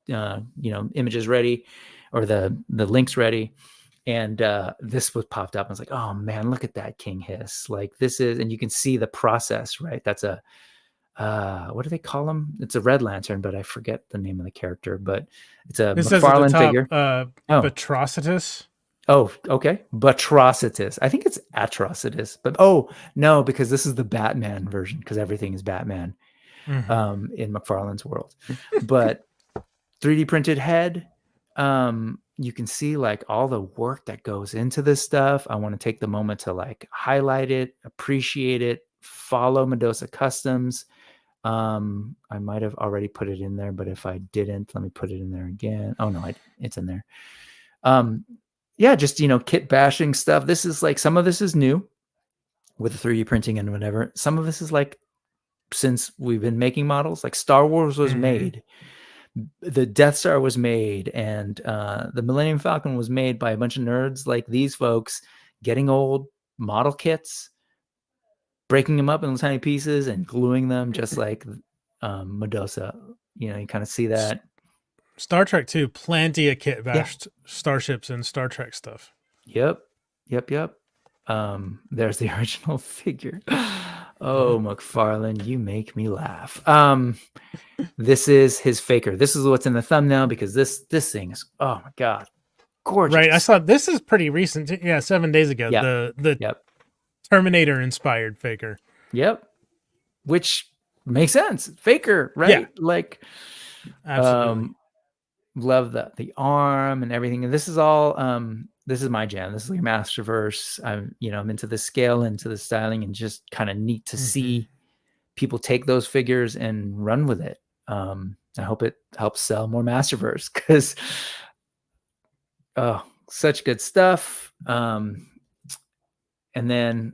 images ready or the links ready. And this was popped up. I was like, oh man, look at that King Hiss. Like this is, and you can see the process, right? That's a, what do they call him? It's a Red Lantern, but I forget the name of the character, but it's a It says at the McFarlane top, figure. Batrocitus. Oh, okay. Batrocitus. I think it's Atrocitus, but oh no, because this is the Batman version, because everything is Batman in McFarlane's world. But 3D printed head, you can see like all the work that goes into this stuff. I want to take the moment to like highlight it, appreciate it, follow Mendoza Customs. I might have already put it in there, but if I didn't, let me put it in there again. Oh no, it's in there. Yeah, just, kit bashing stuff. This is like, some of this is new with the 3D printing and whatever. Some of this is like, since we've been making models, like Star Wars was made, the Death Star was made, and the Millennium Falcon was made by a bunch of nerds like these folks, getting old model kits, breaking them up in tiny pieces and gluing them, just like Mendoza. You kind of see that. Star Trek 2, plenty of kit bashed starships and Star Trek stuff. Yep. There's the original figure. Oh, McFarlane, you make me laugh. This is his faker. This is what's in the thumbnail, because this thing is, oh my God, gorgeous. Right. I saw this is pretty recent. Yeah, 7 days ago. Yep. The Terminator inspired faker. Yep. Which makes sense. Faker, right? Yeah. Like, absolutely. Love the arm and everything. And this is all this is my jam. This is like Masterverse. I'm into the scale, into the styling, and just kind of neat to see people take those figures and run with it. I hope it helps sell more Masterverse, because such good stuff. And then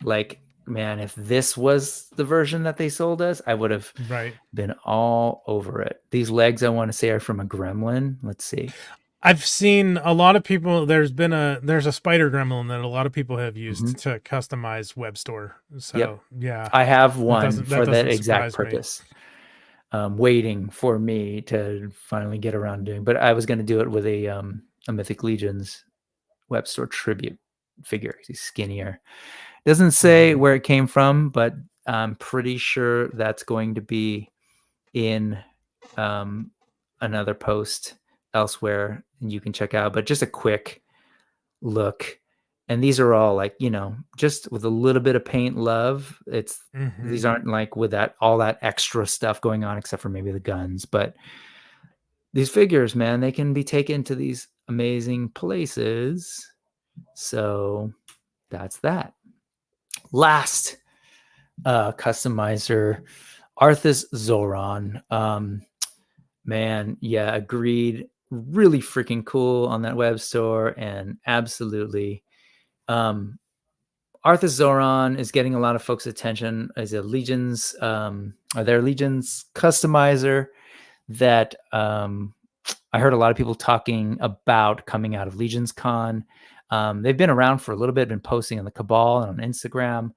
like, man, if this was the version that they sold us, I would have been all over it. These legs, I want to say, are from a gremlin. Let's see. I've seen a lot of people. There's a spider gremlin that a lot of people have used to customize web store. So yeah, I have one for that exact purpose. Waiting for me to finally get around doing, but I was going to do it with a Mythic Legions web store tribute figure. He's skinnier. Doesn't say where it came from, but I'm pretty sure that's going to be in another post elsewhere, and you can check out. But just a quick look, and these are all like, just with a little bit of paint love. It's these aren't like with all that extra stuff going on, except for maybe the guns. But these figures, man, they can be taken to these amazing places. So that's that. Last customizer, Arthas Zoran. Man, yeah, agreed. Really freaking cool on that web store, and absolutely. Arthas Zoran is getting a lot of folks' attention as a Legions, or their Legions customizer that I heard a lot of people talking about coming out of Legions Con. They've been around for a little bit, been posting on the Cabal and on Instagram,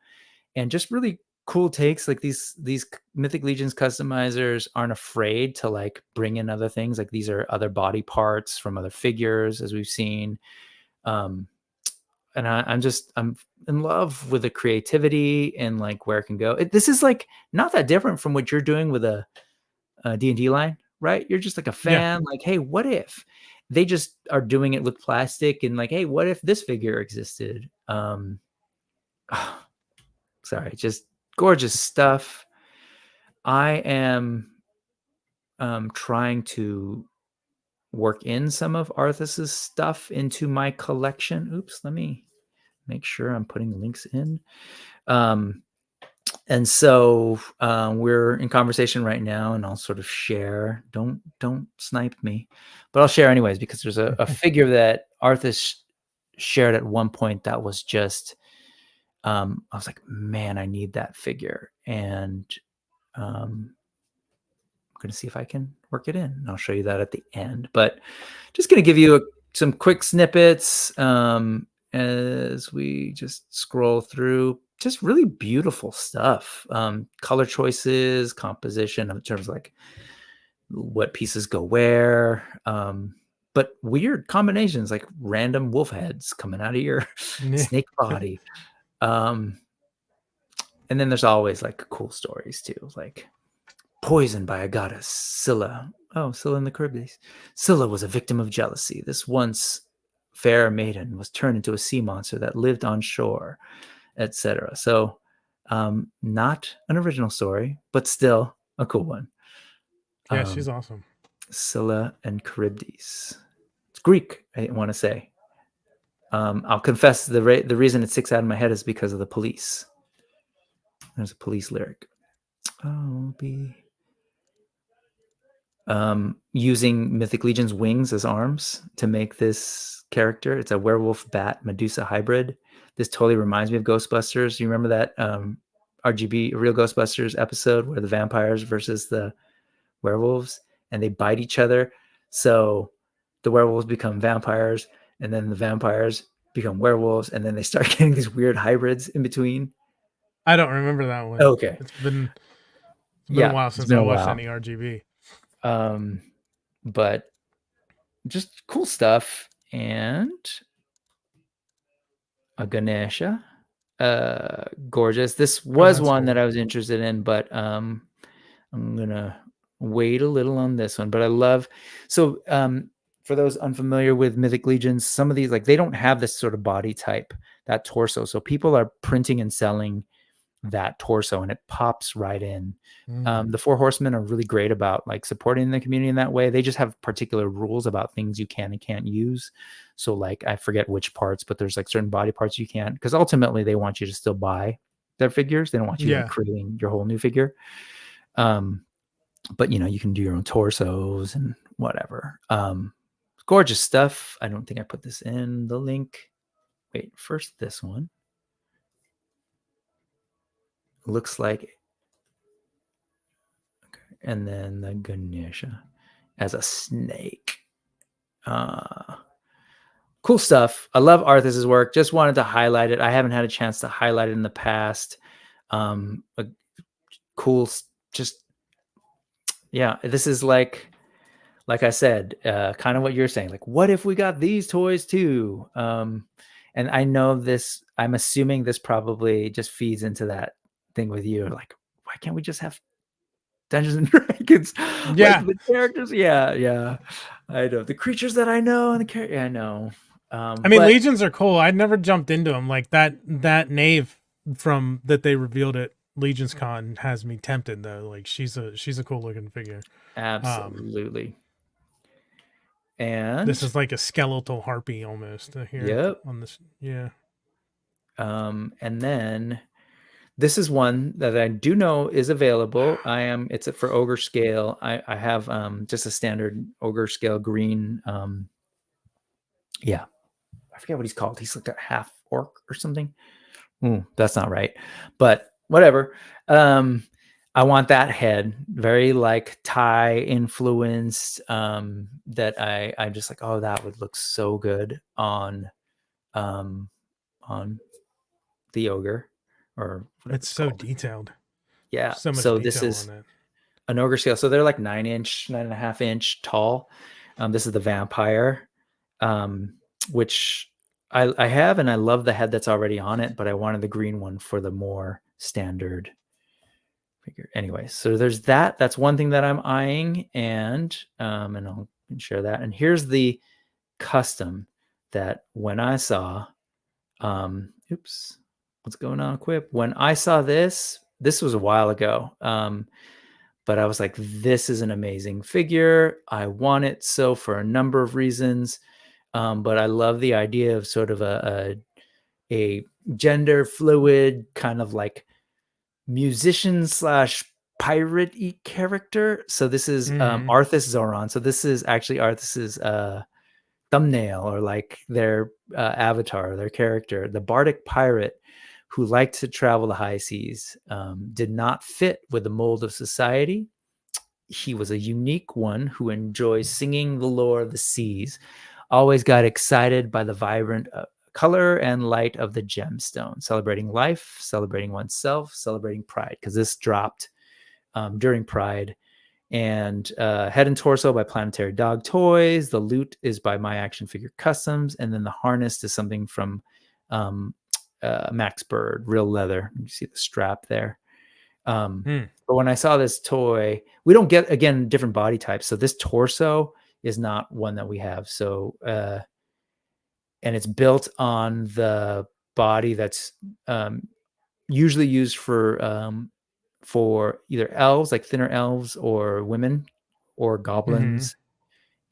and just really cool takes. Like these Mythic Legions customizers aren't afraid to like bring in other things. Like these are other body parts from other figures, as we've seen. And I'm in love with the creativity and like where it can go. This is like not that different from what you're doing with a D&D line, right? You're just like a fan. Like, hey, what if they just are doing it with plastic, and like, hey, what if this figure existed? Sorry, just gorgeous stuff. I am trying to work in some of Arthas's stuff into my collection. Oops, let me make sure I'm putting links in. And so we're in conversation right now, and I'll sort of share. Don't snipe me, but I'll share anyways, because there's a figure that Arthas shared at one point that was just, I was like, man, I need that figure. And I'm going to see if I can work it in, and I'll show you that at the end. But just going to give you some quick snippets as we just scroll through. Just really beautiful stuff. Color choices, composition in terms of like what pieces go where. But weird combinations, like random wolf heads coming out of your snake body. And then there's always like cool stories too, like poisoned by a goddess, Scylla. Oh, Scylla in the Charybdis. Scylla was a victim of jealousy. This once fair maiden was turned into a sea monster that lived on shore, etc. So, not an original story, but still a cool one. Yeah, she's awesome. Scylla and Charybdis. It's Greek, I want to say. I'll confess the reason it sticks out in my head is because of the police. There's a police lyric. I'll be using Mythic Legion's wings as arms to make this character. It's a werewolf bat Medusa hybrid. This totally reminds me of Ghostbusters. You remember that RGB Real Ghostbusters episode where the vampires versus the werewolves and they bite each other? So the werewolves become vampires and then the vampires become werewolves and then they start getting these weird hybrids in between. I don't remember that one. Okay. It's been a while since I watched any RGB. But just cool stuff. And a Ganesha. Gorgeous. This was one that I was interested in, but I'm gonna wait a little on this one. But I love for those unfamiliar with Mythic Legions, some of these, like, they don't have this sort of body type, that torso. So people are printing and selling that torso and it pops right in. The Four Horsemen are really great about like supporting the community in that way. They just have particular rules about things you can and can't use. So like, I forget which parts, but there's like certain body parts you can't, because ultimately they want you to still buy their figures. They don't want you like creating your whole new figure. But you can do your own torsos and whatever. Gorgeous stuff. I don't think I put this in the link. Wait, first this one. Looks like, okay, and then the Ganesha as a snake. Cool stuff. I love Arthas's work. Just wanted to highlight it. I haven't had a chance to highlight it in the past. Cool, just this is like I said, kind of what you're saying. Like, what if we got these toys too? And I know this. I'm assuming this probably just feeds into that thing with you, like, why can't we just have Dungeons and Dragons? Yeah, like the characters. Yeah. I know the creatures that I know and the character. Yeah, I know. I mean, Legions are cool. I'd never jumped into them. Like that knave from that they revealed at Legions Con has me tempted though. Like she's a cool looking figure. Absolutely. And this is like a skeletal harpy almost here. On this. Yeah. And then this is one that I do know is available. It's for ogre scale. I have just a standard ogre scale green. I forget what he's called. He's like a half orc or something. That's not right, but whatever. I want that head, very like Thai influenced. That I'm just like, oh, that would look so good on the ogre. Or it's so detailed. Yeah. So much so detail this is on it. An ogre scale. So they're like 9.5 inch tall. This is the vampire, which I have, and I love the head that's already on it, but I wanted the green one for the more standard figure. Anyway, so there's that. That's one thing that I'm eyeing, and I'll share that. And here's the custom that when I saw, what's going on, Quip? When I saw this was a while ago. But I was like, this is an amazing figure. I want it so for a number of reasons. But I love the idea of sort of a gender fluid kind of like musician / pirate-y character. So this is Arthas Zoran. So this is actually Arthas's thumbnail, or like their avatar, their character, the bardic pirate who liked to travel the high seas, did not fit with the mold of society. He was a unique one who enjoys singing the lore of the seas, always got excited by the vibrant color and light of the gemstone, celebrating life, celebrating oneself, celebrating pride, because this dropped during Pride. And Head and Torso by Planetary Dog Toys. The loot is by My Action Figure Customs. And then the harness is something from Max Bird, real leather. You see the strap there. But when I saw this toy, we don't get, again, different body types. So this torso is not one that we have. So, and it's built on the body that's usually used for either elves, like thinner elves, or women, or goblins.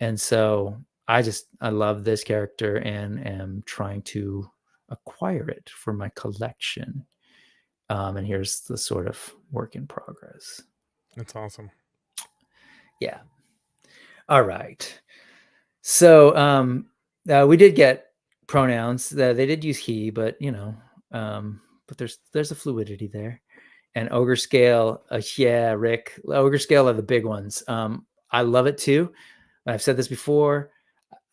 And so I love this character and am trying to acquire it for my collection. And here's the sort of work in progress. That's awesome. Yeah. All right. So we did get pronouns. They did use he, but but there's a fluidity there. And ogre scale, yeah, Rick. Ogre scale are the big ones. I love it too. I've said this before.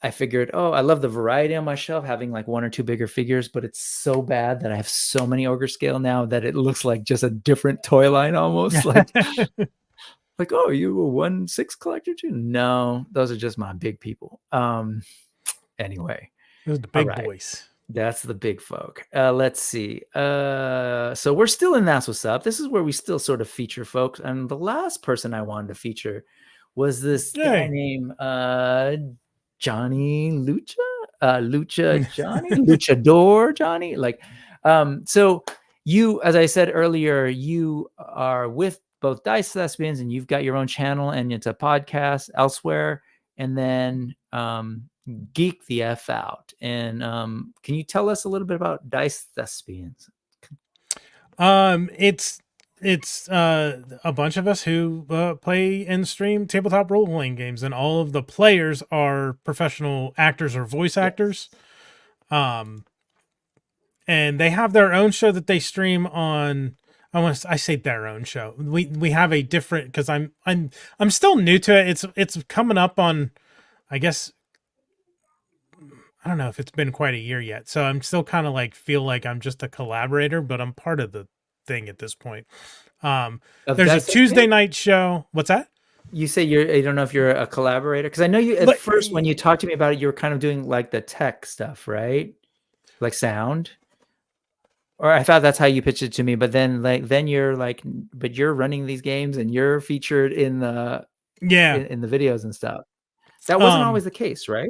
I figured, I love the variety on my shelf, having like one or two bigger figures, but it's so bad that I have so many ogre scale now that it looks like just a different toy line almost. Like, oh, you a 1/6 collector too? No, those are just my big people. Anyway, those are the big boys. That's the big folk. Let's see. So we're still in That's What's Up. This is where we still sort of feature folks. And the last person I wanted to feature was this guy named Johnny Lucha. Lucha Johnny? Luchador Johnny. So you, as I said earlier, you are with both Dice Thespians, and you've got your own channel, and it's a podcast elsewhere. And then Geek the F Out. And can you tell us a little bit about Dice Thespians? It's a bunch of us who play and stream tabletop role-playing games, and all of the players are professional actors or voice actors. And they have their own show that they stream on. I say their own show. We have a different, because I'm still new to it. It's coming up on, I guess, I don't know if it's been quite a year yet. So I'm still kind of feel like I'm just a collaborator, but I'm part of the thing at this point. There's a Tuesday night show. What's that? You say I don't know if you're a collaborator, because I know you at first when you talked to me about it, you were kind of doing like the tech stuff, right? Like sound. Or I thought that's how you pitched it to me, but then you're like, but you're running these games and you're featured in the in the videos and stuff. That wasn't always the case, right?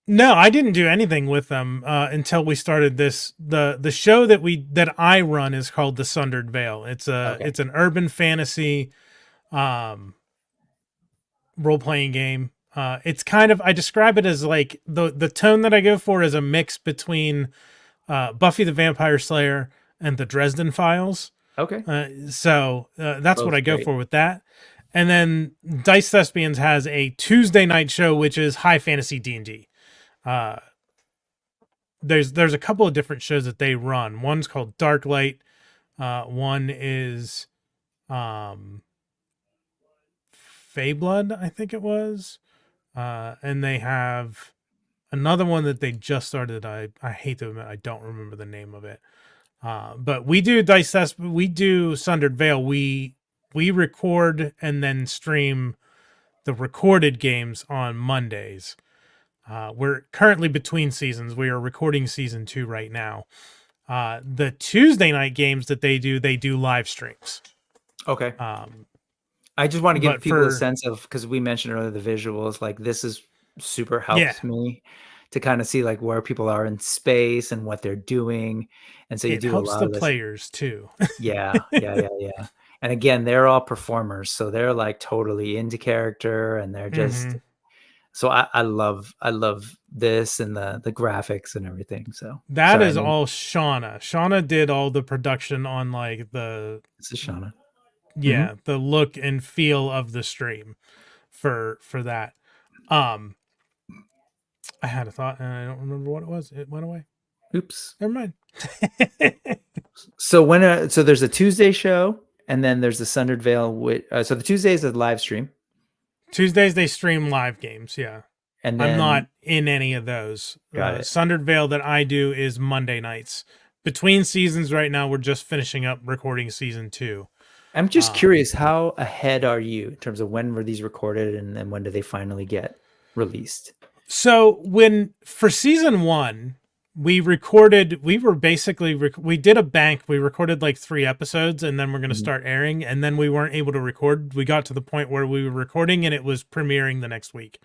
No, I didn't do anything with them until we started this. The show that I run is called The Sundered Veil. It's an urban fantasy role playing game. It's kind of, I describe it as like the tone that I go for is a mix between Buffy the Vampire Slayer and the Dresden Files. Okay. So that's what I go for with that. And then Dice Thespians has a Tuesday night show, which is high fantasy D&D. There's a couple of different shows that they run. One's called Darklight. One is Feyblood, I think it was. And they have another one that they just started. I hate to admit, I don't remember the name of it. But we do we do Sundered Veil. We record and then stream the recorded games on Mondays. We're currently between seasons. We are recording season 2 right now. The Tuesday night games that they do live streams. Okay. I just want to give people a sense of, because we mentioned earlier the visuals, like this is super helps me to kind of see like where people are in space and what they're doing. And so you do a lot of this. Players too. Yeah. And again, they're all performers, so they're like totally into character, and they're just so I love this and the graphics and everything. So that is all Shauna. Shauna did all the production on like this is Shauna. Yeah, the look and feel of the stream for that. I had a thought and I don't remember what it was. It went away. Oops. Never mind. So so there's a Tuesday show, and then there's the Sundered Veil. So the Tuesday is a live stream. Tuesdays they stream live games, yeah. And then, I'm not in any of those. Got it. Sundered Veil that I do is Monday nights. Between seasons right now, we're just finishing up recording season 2. I'm just curious, how ahead are you in terms of when were these recorded and then when do they finally get released? So for season 1, we were basically, we did a bank. We recorded like 3 episodes and then we're going to start airing. And then we weren't able to record. We got to the point where we were recording and it was premiering the next week.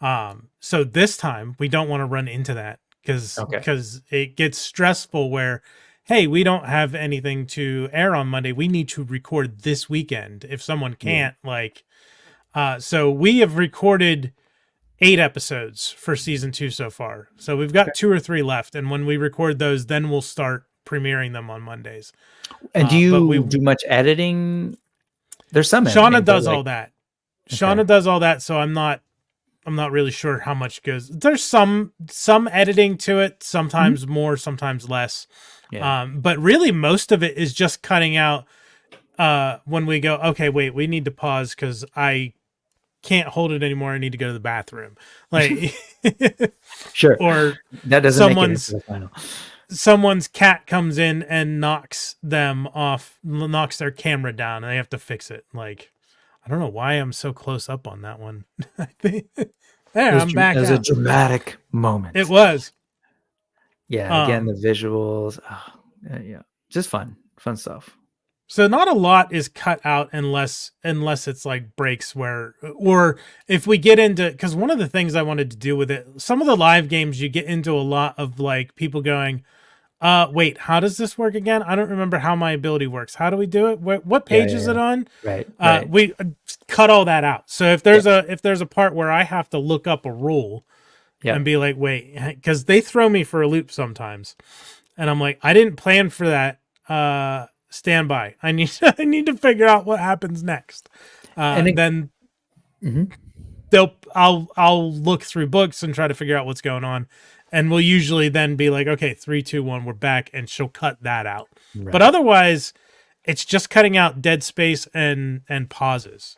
So this time we don't want to run into that because it gets stressful where, hey, we don't have anything to air on Monday. We need to record this weekend. If someone can't so we have recorded 8 episodes for season 2 so far. So we've got 2 or 3 left. And when we record those, then we'll start premiering them on Mondays. And do you do much editing? There's some Shauna does all that. Shauna does all that. So I'm not really sure how much goes. There's some editing to it, sometimes more, sometimes less. Yeah. But really most of it is just cutting out when we go, okay, wait, we need to pause because I can't hold it anymore. I need to go to the bathroom. Like sure. Or that doesn't make it into the final. Someone's cat comes in and knocks their camera down and they have to fix it. Like, I don't know why I'm so close up on that one. I'm back. It was a dramatic moment. It was. Yeah. Again, the visuals. Just fun stuff. So not a lot is cut out unless it's like breaks or if we get into, because one of the things I wanted to do with it, some of the live games, you get into a lot of like people going, wait, how does this work again? I don't remember how my ability works. How do we do it? What page is it on? Right. We cut all that out. So if there's a part where I have to look up a rule and be like, wait, because they throw me for a loop sometimes. And I'm like, I didn't plan for that. Stand by. I need to figure out what happens next. And then I'll look through books and try to figure out what's going on. And we'll usually then be like, okay, 3, 2, 1, we're back. And she'll cut that out. Right. But otherwise it's just cutting out dead space and pauses.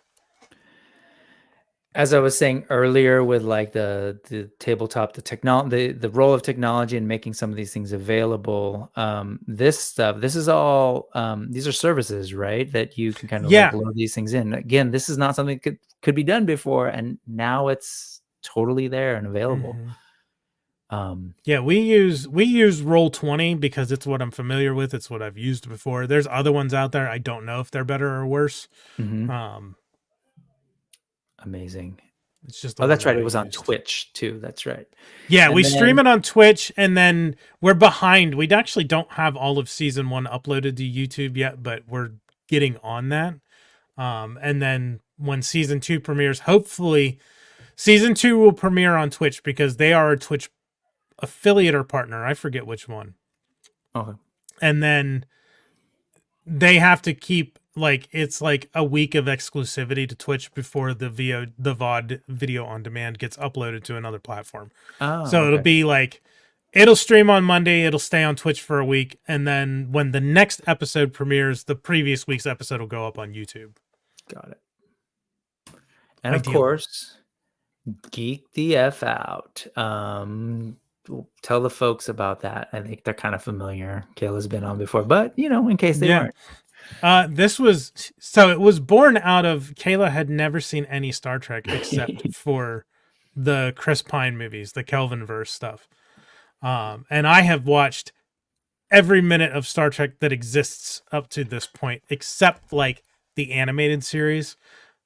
As I was saying earlier with like the tabletop, the role of technology in making some of these things available, this is all, these are services, right? That you can kind of like load these things in. Again, this is not something that could be done before. And now it's totally there and available. We use Roll20 because it's what I'm familiar with. It's what I've used before. There's other ones out there. I don't know if they're better or worse. Amazing. It's just that's right. It was on Twitch too. That's right. Yeah, we stream it on Twitch, and then we're behind. We actually don't have all of season 1 uploaded to YouTube yet, but we're getting on that. And then when season 2 premieres, hopefully season 2 will premiere on Twitch because they are a Twitch affiliate or partner. I forget which one. Okay. And then they have to keep it's like a week of exclusivity to Twitch before the VOD video on demand gets uploaded to another platform. So it'll be like, it'll stream on Monday, it'll stay on Twitch for a week, and then when the next episode premieres, the previous week's episode will go up on YouTube. Got it. And of course, Geek the F Out. Tell the folks about that. I think they're kind of familiar. Kayla's been on before, but in case they weren't. It was born out of, Kayla had never seen any Star Trek except for the Chris Pine movies, the Kelvinverse stuff. And I have watched every minute of Star Trek that exists up to this point, except like the animated series.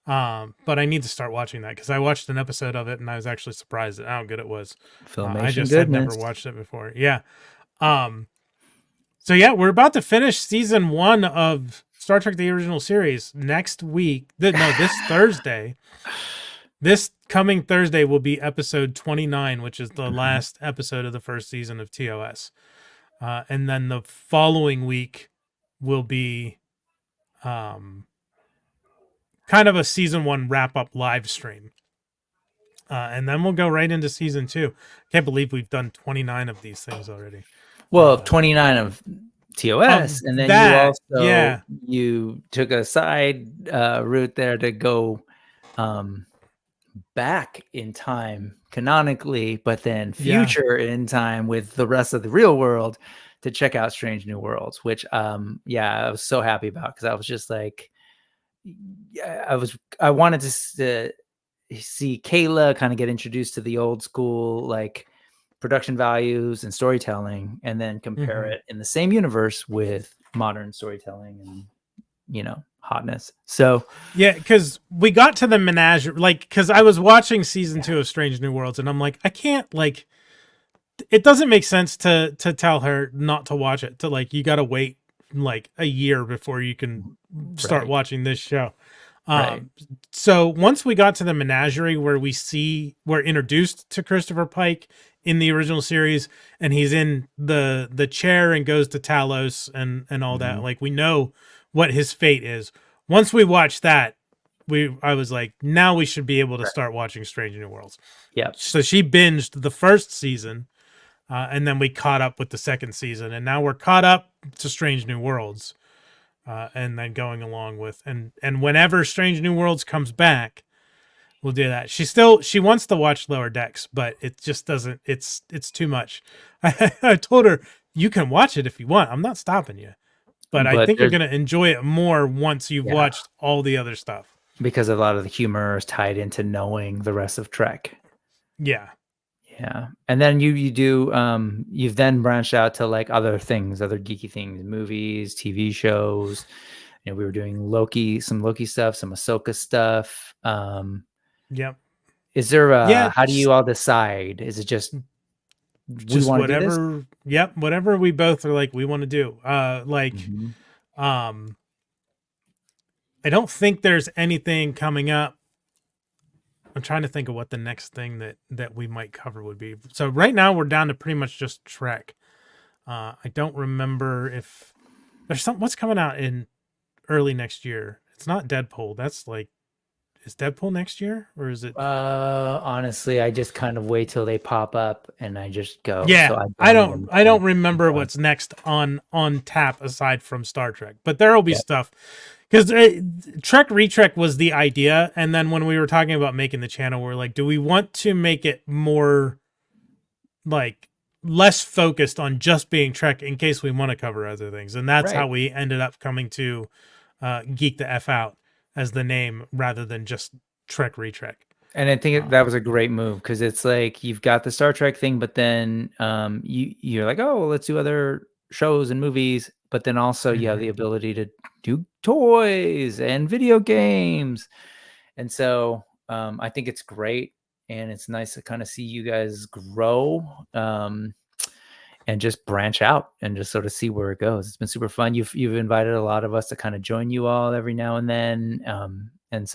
But I need to start watching that because I watched an episode of it and I was actually surprised at how good it was. I just had never watched it before. Yeah. So yeah, we're about to finish season 1 of Star Trek: The Original Series next week. This Thursday. This coming Thursday will be episode 29, which is the last episode of the first season of TOS. And then the following week will be kind of a season 1 wrap-up live stream. And then we'll go right into season 2. Can't believe we've done 29 of these things already. Well, 29 of TOS, and then you took a side route there to go back in time canonically, but then future in time with the rest of the real world to check out Strange New Worlds, which yeah, I was so happy about, because I was just like, I wanted to see Kayla kind of get introduced to the old school like production values and storytelling, and then compare it in the same universe with modern storytelling and, you know, hotness. So yeah, because we got to the menagerie, like, because I was watching season 2 of Strange New Worlds, and I'm like, I can't, like, it doesn't make sense to tell her not to watch it, to like, you got to wait like a year before you can start watching this show. So once we got to the menagerie where we're introduced to Christopher Pike in the original series, and he's in the chair and goes to Talos and all that, like, we know what his fate is. Once we watched that, I was like, now we should be able to start watching Strange New Worlds. Yeah. So she binged the first season, and then we caught up with the second season, and now we're caught up to Strange New Worlds. And then going along with, and whenever Strange New Worlds comes back, we'll do that. She wants to watch Lower Decks, but it just doesn't, it's too much. I told her, you can watch it if you want. I'm not stopping you. But I think you're going to enjoy it more once you've watched all the other stuff. Because a lot of the humor is tied into knowing the rest of Trek. Yeah. Yeah. And then you do, you've then branched out to like other things, other geeky things, movies, TV shows. You know, we were doing some Loki stuff, some Ahsoka stuff. Yep. Is there how do you all decide? Is it just whatever? Yep. Whatever we both are like, we want to do. I don't think there's anything coming up. I'm trying to think of what the next thing that we might cover would be. So right now we're down to pretty much just Trek. I don't remember if there's what's coming out in early next year. It's not Deadpool. That's like, is Deadpool next year or is it? Honestly, I just kind of wait till they pop up and I just go. Yeah, so I don't remember what's next on tap aside from Star Trek, but there will be stuff. Because Trek Retrek was the idea, and then when we were talking about making the channel, we're like, do we want to make it more, like, less focused on just being Trek in case we want to cover other things? And that's how we ended up coming to Geek the F Out as the name rather than just Trek Retrek. And I think that was a great move, because it's like you've got the Star Trek thing, but then you're like, oh, well, let's do other shows and movies. But then also you have the ability to do toys and video games. And so I think it's great. And it's nice to kind of see you guys grow and just branch out and just sort of see where it goes. It's been super fun. You've invited a lot of us to kind of join you all every now and then. And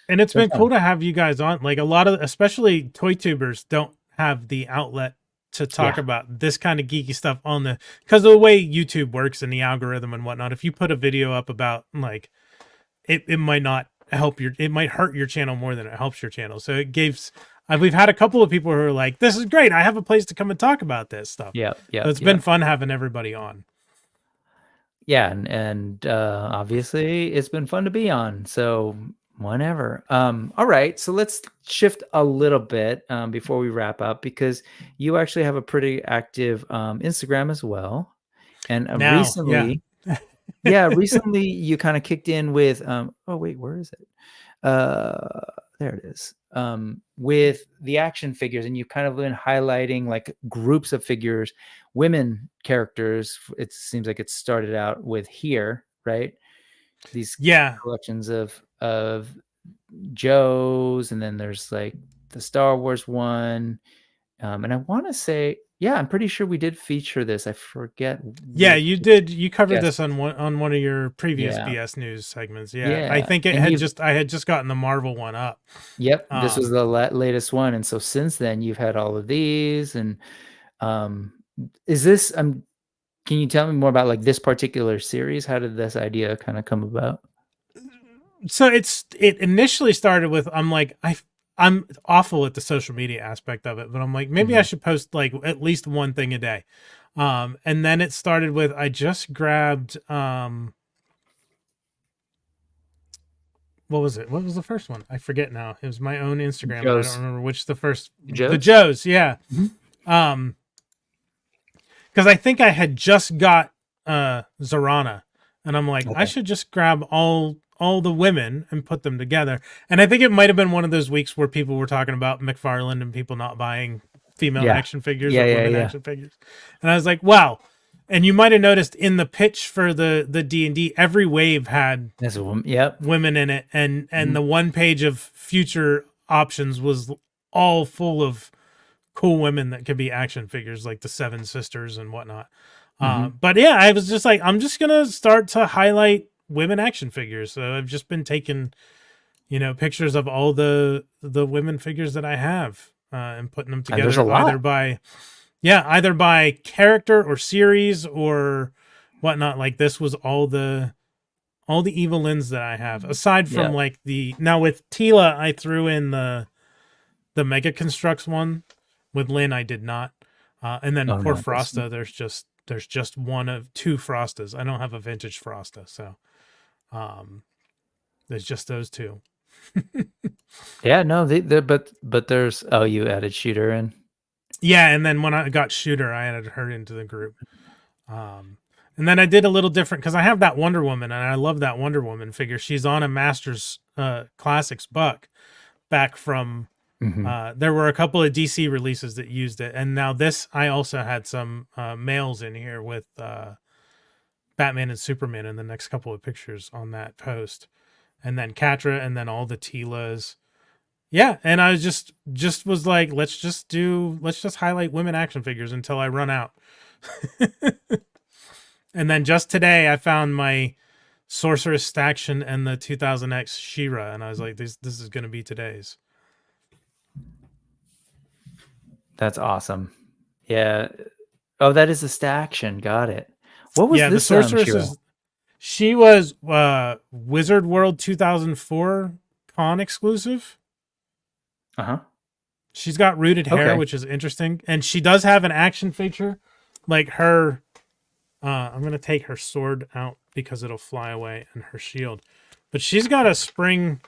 it's been cool to have you guys on. Like, a lot of, especially toy tubers, don't have the outlet to talk about this kind of geeky stuff because of the way YouTube works and the algorithm and whatnot. If you put a video up about, like, it might not help it might hurt your channel more than it helps your channel. So it gives, we've had a couple of people who are like, this is great, I have a place to come and talk about this stuff. Yeah. So it's been fun having everybody on. Yeah. And obviously it's been fun to be on. So whenever. All right. So let's shift a little bit before we wrap up, because you actually have a pretty active Instagram as well. And recently, recently you kind of kicked in with, oh wait, where is it? There it is. With the action figures, and you've kind of been highlighting like groups of figures, women characters. It seems like it started out with here, right? These collections of Joe's, and then there's like the Star Wars one, and I want to say, I'm pretty sure we did feature this. I forget. Yeah, you did. You covered this on one of your previous BS News segments. I think I had just gotten the Marvel one up. Yep, this was the latest one, and so since then you've had all of these. And is this? Can you tell me more about like this particular series? How did this idea kind of come about? So it initially started with, I'm awful at the social media aspect of it, but I'm like, maybe I should post like at least one thing a day. And then it started with, I just grabbed, what was it? What was the first one? I forget now. It was my own Instagram. But I don't remember which the first, the Joe's. Yeah. because I think I had just got Zorana, and I'm like, I Okay. should just grab all the women and put them together. And I think it might have been one of those weeks where people were talking about McFarlane and people not buying female Yeah. action figures Yeah, of yeah, women yeah. action figures. And I was like, wow. And you might have noticed in the pitch for the D&D, every wave had That's a woman. Yep. women in it, and Mhm. the one page of future options was all full of cool women that could be action figures, like the Seven Sisters and whatnot. Mhm. But yeah, I was just like, I'm just gonna start to highlight women action figures. So I've just been taking, pictures of all the women figures that I have, and putting them And there's a together lot. either by character or series or whatnot. Like this was all the Evelynns that I have, aside from Yeah. like now with Tila, I threw in the Mega Constructs one. With Lynn, I did not. And then Oh poor no. That's, Frosta, there's just one of two Frostas. I don't have a vintage Frosta, so there's just those two. yeah, no, but there's you added Shooter in. Yeah, and then when I got Shooter, I added her into the group. And then I did a little different because I have that Wonder Woman, and I love that Wonder Woman figure. She's on a Masters Classics buck back from. There were a couple of DC releases that used it, and now this I also had some males in here with Batman and Superman in the next couple of pictures on that post, and then Katra, and then all the Tilas. Yeah, and I was just was like, let's just highlight women action figures until I run out. And then just today, I found my Sorceress Staction and the 2000X She-Ra, and I was like, this is going to be today's. That's awesome. Yeah. Oh, that is the Staction. Got it. What was The this? Sorceress she was Wizard World 2004 con exclusive. She's got rooted hair, which is interesting, and she does have an action feature, like her. I'm gonna take her sword out because it'll fly away, and her shield, but she's got a spring.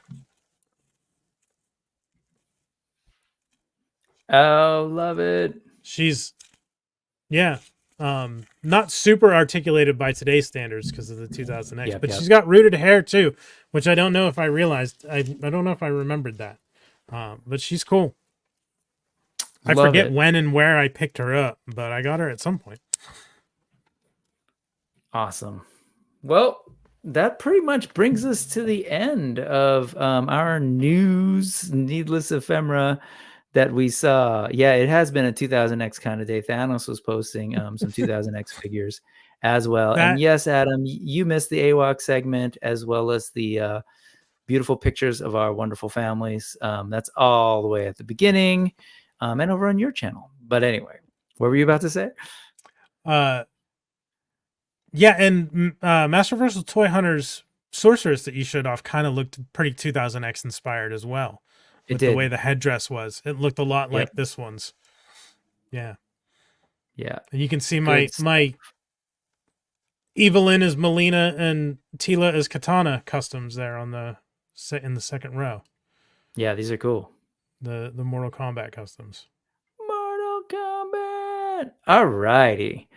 Oh, love it. She's, not super articulated by today's standards because of the 2000X, but she's got rooted hair too, which I don't know if I realized. I don't know if I remembered that, but she's cool. I forget when and where I picked her up, but I got her at some point. Awesome. Well, that pretty much brings us to the end of our news, needless ephemera that we saw. Yeah, it has been a 2000X kind of day. Thanos was posting some 2000X figures as well. And yes, Adam, you missed the AWOC segment as well as the beautiful pictures of our wonderful families. That's all the way at the beginning and over on your channel. But anyway, what were you about to say? Yeah, and Master Universal Toy Hunter's Sorceress that you showed off kind of looked pretty 2000X inspired as well. With the way the headdress was. It looked a lot like this one's. Yeah. Yeah. And you can see my Evelyn is Melina and Tila is Katana customs there on in the second row. Yeah, these are cool. The Mortal Kombat customs. Mortal Kombat. All righty.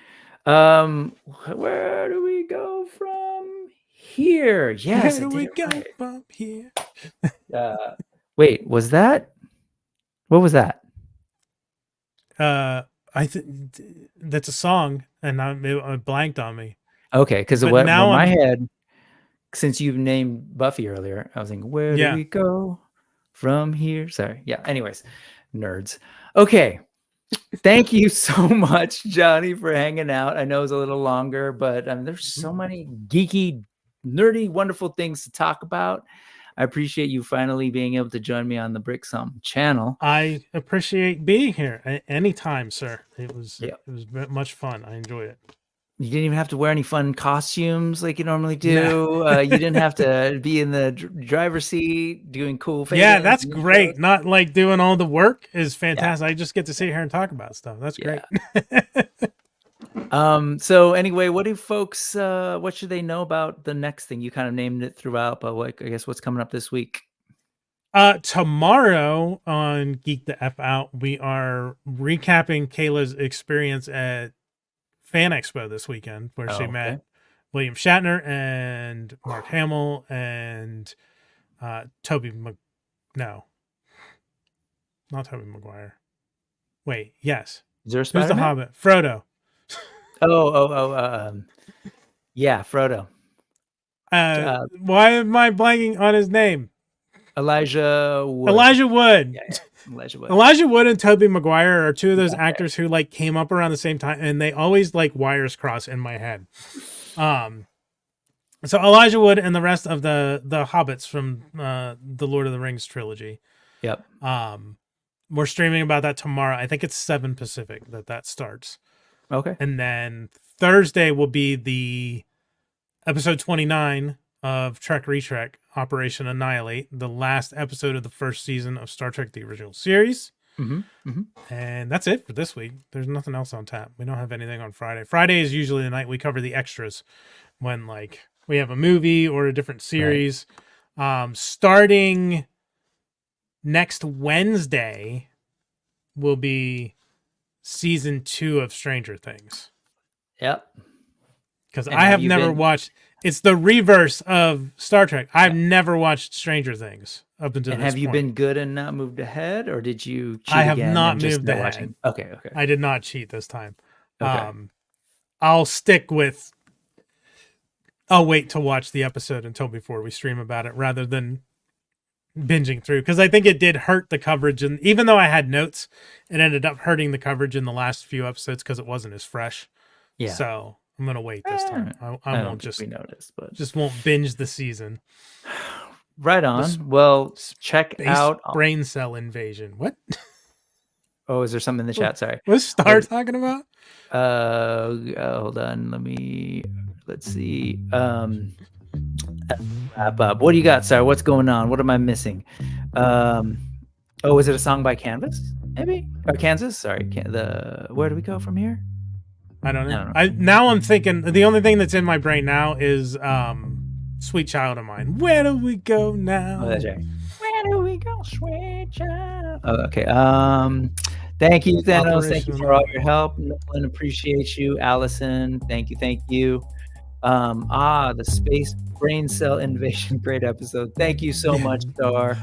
Where do we go from here? Yes, where do we go from here? Wait, was that? What was that? I think that's a song, and it blanked on me. Okay, because what now in my head, since you've named Buffy earlier, I was thinking, where do we go from here? Sorry. Yeah. Anyways, nerds. Okay. Thank you so much, Johnny, for hanging out. I know it's a little longer, but there's so many geeky, nerdy, wonderful things to talk about. I appreciate you finally being able to join me on the Brick Something channel. I appreciate being here anytime, sir. It was much fun. I enjoyed it. You didn't even have to wear any fun costumes like you normally do. You didn't have to be in the driver's seat doing cool things. Yeah, that's great. Not like doing all the work is fantastic. I just get to sit here and talk about stuff. That's great. So anyway, what do folks, what should they know about the next thing? You kind of named it throughout, but I guess what's coming up this week? Tomorrow on Geek the F Out, we are recapping Kayla's experience at Fan Expo this weekend, where she okay. met William Shatner and Mark Hamill and Toby. No, not Toby Maguire. Wait, yes. Is there a Who's the Spider-Man? Hobbit? Frodo. Yeah, Frodo. Why am I blanking on his name? Elijah Wood. Elijah Wood. Yeah, Elijah Wood. Elijah Wood and Tobey Maguire are two of those actors who like came up around the same time, and they always like wires cross in my head. So Elijah Wood and the rest of the Hobbits from the Lord of the Rings trilogy. Yep. We're streaming about that tomorrow. I think it's 7 Pacific that starts. Okay. And then Thursday will be the episode 29 of Trek Retrek, Operation Annihilate, the last episode of the first season of Star Trek: The Original Series. And that's it for this week. There's nothing else on tap. We don't have anything on Friday. Friday is usually the night we cover the extras when like we have a movie or a different series. Right. Starting next Wednesday will be season 2 of Stranger Things. Yep. Because I have never watched. It's the reverse of Star Trek. I've never watched Stranger Things up until this point. Have you been good and not moved ahead, or did you cheat I have again not and just moved no ahead. watching? Okay. I did not cheat this time. Okay. I'll stick with. I'll wait to watch the episode until before we stream about it, rather than binging through, because I think it did hurt the coverage, and even though I had notes, it ended up hurting the coverage in the last few episodes because it wasn't as fresh. Yeah. So I'm gonna wait this time. I won't just notice, but just won't binge the season. Right on. Well, check out brain cell invasion. What? Oh, is there something in the chat? Sorry. What's Star talking about? Hold on. Let's see. Wrap up. What do you got, Star? What's going on? What am I missing? Is it a song by Canvas? Maybe? Or Kansas? Sorry. Where do we go from here? I don't know. Now I'm thinking the only thing that's in my brain now is Sweet Child of Mine. Where do we go now? Oh, that's right. Where do we go, sweet child? Oh, okay. Thank you, Thanos. Thank you for all your help. Nolan, appreciate you. Allison, thank you. The space brain cell invasion. Great episode. Thank you so much, Star.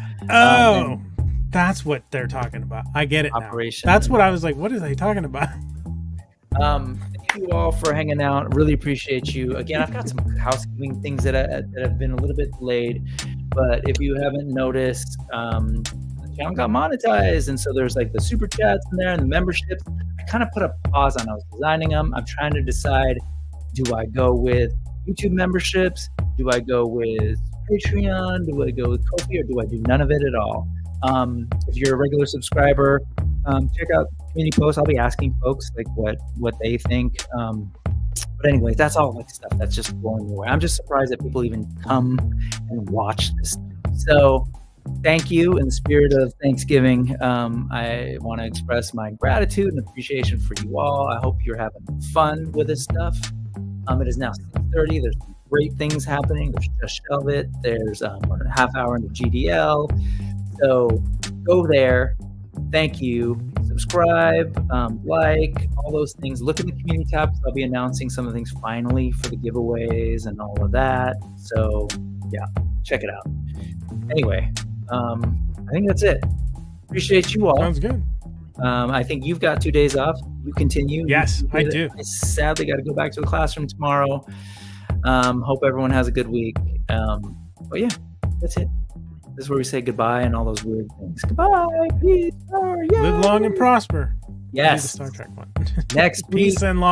That's what they're talking about. I get it now. Operation. That's what I was like, what are they talking about? Thank you all for hanging out. Really appreciate you. Again, I've got some housekeeping things that have been a little bit delayed, but if you haven't noticed, the channel got monetized, and so there's like the super chats in there and the memberships. I kind of put a pause on. I was designing them. I'm trying to decide: do I go with YouTube memberships? Do I go with Patreon? Do I go with Ko-fi, or do I do none of it at all? If you're a regular subscriber, check out community posts. I'll be asking folks like what they think. But anyway, that's all like stuff that's just blowing me away. I'm just surprised that people even come and watch this. So thank you. In the spirit of Thanksgiving, I want to express my gratitude and appreciation for you all. I hope you're having fun with this stuff. It is now 6:30. There's great things happening. There's Just Shelve It. There's we're a half hour into GDL. So go there. Thank you. Subscribe, like, all those things. Look in the community tab. I'll be announcing some of the things finally for the giveaways and all of that. So yeah, check it out. Anyway, I think that's it. Appreciate you all. Sounds good. I think you've got 2 days off. You continue. Yes, I do. I sadly got to go back to the classroom tomorrow. Hope everyone has a good week. But yeah, that's it. This is where we say goodbye and all those weird things. Goodbye. Peace. Live long and prosper. Yes. The Star Trek one. Next Peace and long.